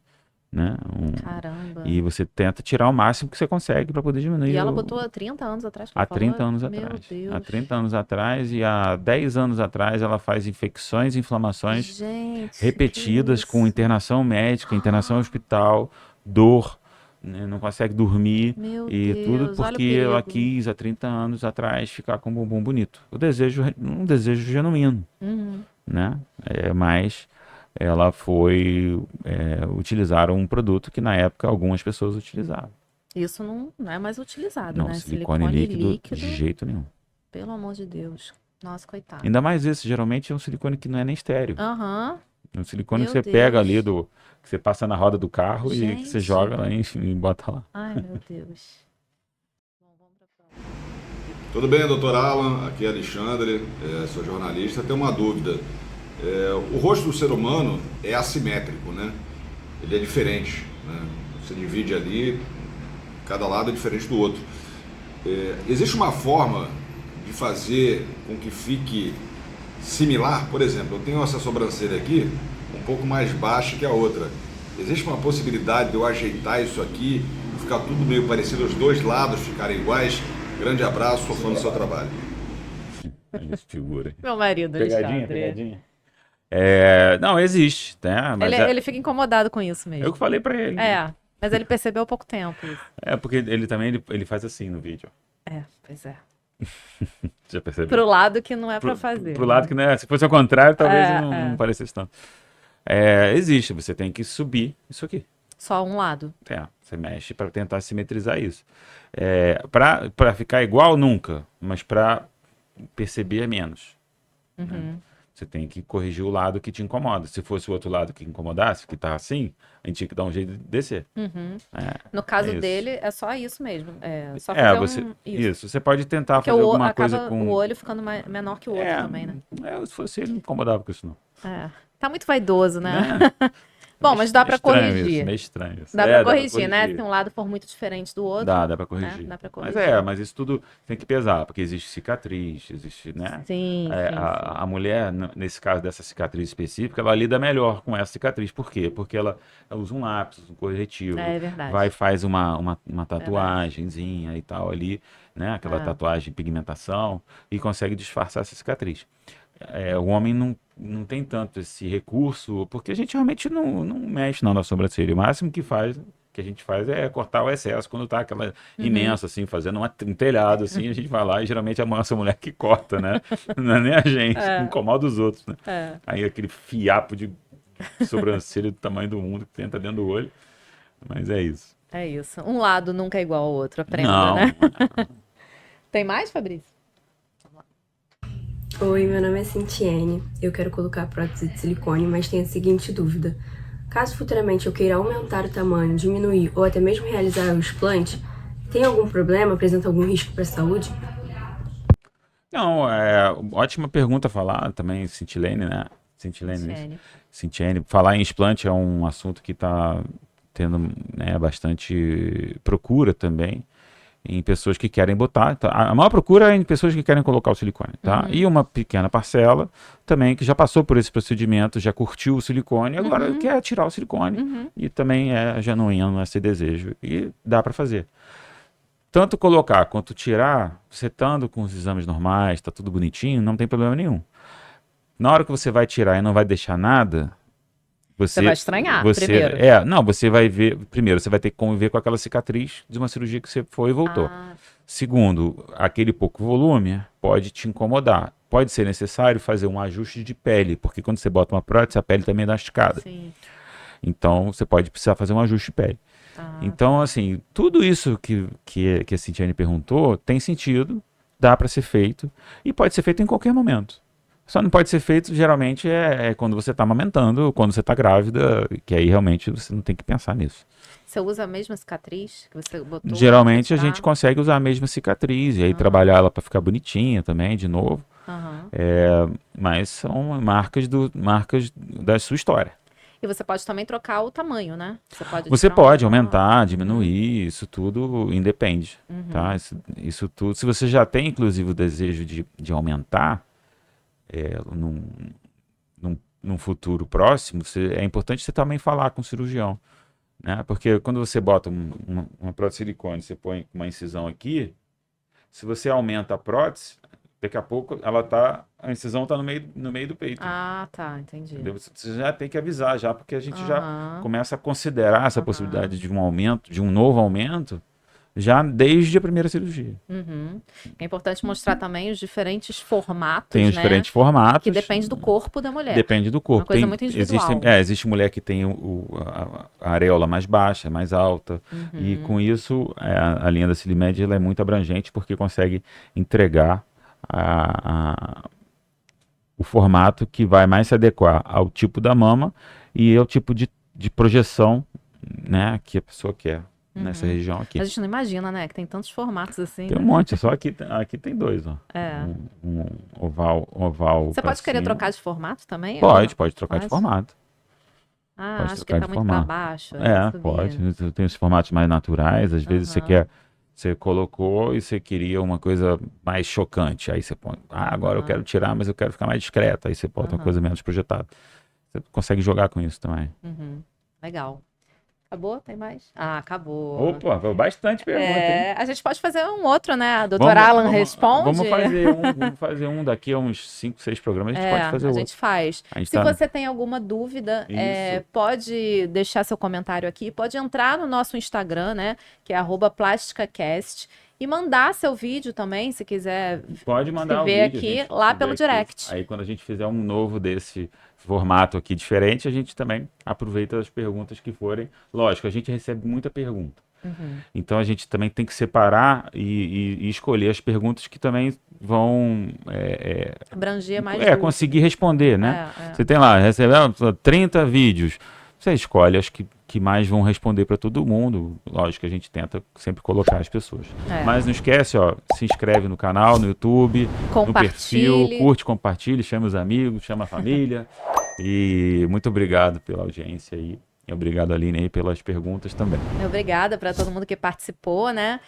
né? Caramba. E você tenta tirar o máximo que você consegue para poder diminuir. E ela botou há 30 anos atrás? Há 30 anos atrás. Deus. Há 30 anos atrás e há 10 anos atrás ela faz infecções e inflamações repetidas com internação médica, internação em hospital, dor. Não consegue dormir tudo porque ela quis há 30 anos atrás ficar com um bumbum bonito. Um desejo genuíno, né? Mas ela foi utilizar um produto que na época algumas pessoas utilizavam. Isso não é mais utilizado, né? Silicone líquido de jeito nenhum. Pelo amor de Deus. Nossa, coitado. Ainda mais esse, geralmente é um silicone que não é nem estéreo. Um silicone que você Deus. pega ali que você passa na roda do carro e que você joga lá e bota lá. Ai, meu Deus. Tudo bem, doutor Alan? Aqui é Alexandre, sou jornalista. Tenho uma dúvida. O rosto do ser humano é assimétrico, né? Ele é diferente, né? Você divide ali, cada lado é diferente do outro. Existe uma forma de fazer com que fique similar? Por exemplo, eu tenho essa sobrancelha aqui um pouco mais baixa que a outra. Existe uma possibilidade de eu ajeitar isso aqui, ficar tudo meio parecido, os dois lados ficarem iguais? Grande abraço, sou fã do seu trabalho. Figura. Meu marido, Pegadinha. Não, existe, né? Mas ele fica incomodado com isso mesmo. Eu que falei pra ele. Mas ele percebeu há pouco tempo isso. Porque ele também ele faz assim no vídeo. Pois é. Já percebeu? Pro lado que não é pra fazer. Pro lado que não é. Se fosse ao contrário, talvez não parecesse tanto. Existe, você tem que subir isso aqui. Só um lado. Você mexe para tentar simetrizar isso. Para ficar igual, nunca. Mas para perceber menos. Né? Você tem que corrigir o lado que te incomoda. Se fosse o outro lado que incomodasse, que tá assim, a gente tinha que dar um jeito de descer. No caso isso. dele, é só isso mesmo. É só fazer isso. Você pode tentar Porque fazer alguma coisa acaba com... o olho ficando menor que o outro também, né? Se fosse ele, não incomodava com isso, não. Tá muito vaidoso, né? Bom, mas dá pra corrigir. Meio estranho isso. Dá pra corrigir, né? Se um lado for muito diferente do outro. Dá pra corrigir. Dá pra corrigir. Mas isso tudo tem que pesar, porque existe cicatriz, existe, né? Sim, a mulher, nesse caso dessa cicatriz específica, ela lida melhor com essa cicatriz. Por quê? Porque ela usa um lápis, um corretivo. É verdade. Vai e faz uma tatuagenzinha e tal ali, né? Aquela tatuagem, pigmentação, e consegue disfarçar essa cicatriz. O homem não tem tanto esse recurso, porque a gente realmente não mexe na sobrancelha. O máximo que a gente faz é cortar o excesso quando tá aquela imensa, assim, fazendo um telhado, assim, a gente vai lá e geralmente é a nossa mulher que corta, né? Não é nem a gente, incomoda os outros, né? Aí aquele fiapo de sobrancelha do tamanho do mundo que tenta dentro do olho, mas é isso. É isso. Um lado nunca é igual ao outro, aprenda, né? Tem mais, Fabrício? Oi, meu nome é Cintiene. Eu quero colocar prótese de silicone, mas tenho a seguinte dúvida. Caso futuramente eu queira aumentar o tamanho, diminuir ou até mesmo realizar o explante, tem algum problema? Apresenta algum risco para a saúde? Não, ótima pergunta falar também, Cintilene, né? Cintiene. Falar em explante é um assunto que está tendo, né, bastante procura também em pessoas que querem botar. A maior procura é em pessoas que querem colocar o silicone, tá? E uma pequena parcela também que já passou por esse procedimento, já curtiu o silicone, agora quer tirar o silicone e também é genuíno esse desejo. E dá para fazer. Tanto colocar quanto tirar, você estando com os exames normais, tá tudo bonitinho, não tem problema nenhum. Na hora que você vai tirar e não vai deixar nada, você vai estranhar primeiro. Você vai ver... Primeiro, você vai ter que conviver com aquela cicatriz de uma cirurgia que você foi e voltou. Segundo, aquele pouco volume pode te incomodar. Pode ser necessário fazer um ajuste de pele, porque quando você bota uma prótese, a pele também dá uma esticada. Sim. Então, você pode precisar fazer um ajuste de pele. Então, assim, tudo isso que a Cintiane perguntou tem sentido, dá para ser feito, e pode ser feito em qualquer momento. Só não pode ser feito, geralmente, quando você está amamentando, quando você está grávida, que aí realmente você não tem que pensar nisso. Você usa a mesma cicatriz que você botou? Geralmente a gente consegue usar a mesma cicatriz, e aí trabalhar ela para ficar bonitinha também, de novo. Mas são marcas da sua história. E você pode também trocar o tamanho, né? Você pode aumentar, diminuir, isso tudo independe, tá? Isso tudo, se você já tem, inclusive, o desejo de aumentar, num futuro próximo, é importante você também falar com o cirurgião, né? Porque quando você bota uma prótese de silicone, você põe uma incisão aqui, se você aumenta a prótese, daqui a pouco a incisão está no meio do peito. Tá, entendi. Entendeu? Você já tem que avisar já, porque a gente já começa a considerar essa possibilidade de um aumento, de um novo aumento, já desde a primeira cirurgia. É importante mostrar também os diferentes formatos, Tem os diferentes formatos. Que depende do corpo da mulher. Depende do corpo. Uma coisa muito individual. Existe mulher que tem a areola mais baixa, mais alta, e com isso a linha da Silimed ela é muito abrangente, porque consegue entregar o formato que vai mais se adequar ao tipo da mama e ao tipo de projeção, né, que a pessoa quer. Nessa região aqui. A gente não imagina, né? Que tem tantos formatos assim. Tem um monte, só aqui tem dois, ó. Um oval. Você pode querer trocar de formato também? Pode trocar de formato. Acho que tá muito para baixo. Pode. Tem os formatos mais naturais, às vezes você colocou e você queria uma coisa mais chocante. Aí você põe, agora eu quero tirar, mas eu quero ficar mais discreta. Aí você bota uma coisa menos projetada. Você consegue jogar com isso também. Legal. Acabou? Tem mais? Acabou. Opa, foi bastante pergunta, hein? A gente pode fazer um outro, né? A doutora Alan responde. Vamos fazer um daqui a uns 5, 6 programas, a gente pode fazer outro. A gente faz. Se você tem alguma dúvida, pode deixar seu comentário aqui, pode entrar no nosso Instagram, né? Que é @plasticacast. E mandar seu vídeo também, se quiser. Pode mandar o vídeo aqui, lá pelo direct. Aí quando a gente fizer um novo desse formato aqui diferente, a gente também aproveita as perguntas que forem. Lógico, a gente recebe muita pergunta. Então a gente também tem que separar e escolher as perguntas que também vão abranger mais conseguir responder, né? Você tem lá, recebeu 30 vídeos, você escolhe as que mais vão responder para todo mundo. Lógico que a gente tenta sempre colocar as pessoas. Mas não esquece, ó, se inscreve no canal, no YouTube, no perfil, curte, compartilhe, chama os amigos, chama a família. E muito obrigado pela audiência aí. E obrigado, Aline, aí, pelas perguntas também. Obrigada para todo mundo que participou, né?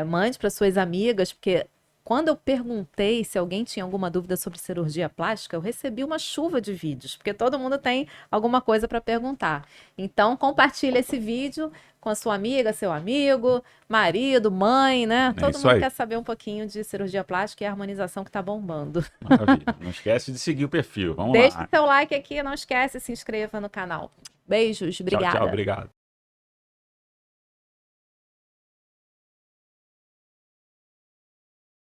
Mande para suas amigas, porque quando eu perguntei se alguém tinha alguma dúvida sobre cirurgia plástica, eu recebi uma chuva de vídeos, porque todo mundo tem alguma coisa para perguntar. Então, compartilhe esse vídeo com a sua amiga, seu amigo, marido, mãe, né? Todo mundo quer saber um pouquinho de cirurgia plástica e harmonização que tá bombando. Maravilha. Não esquece de seguir o perfil. Vamos lá. Deixe seu like aqui, não esquece, se inscreva no canal. Beijos, obrigada. Tchau, obrigado.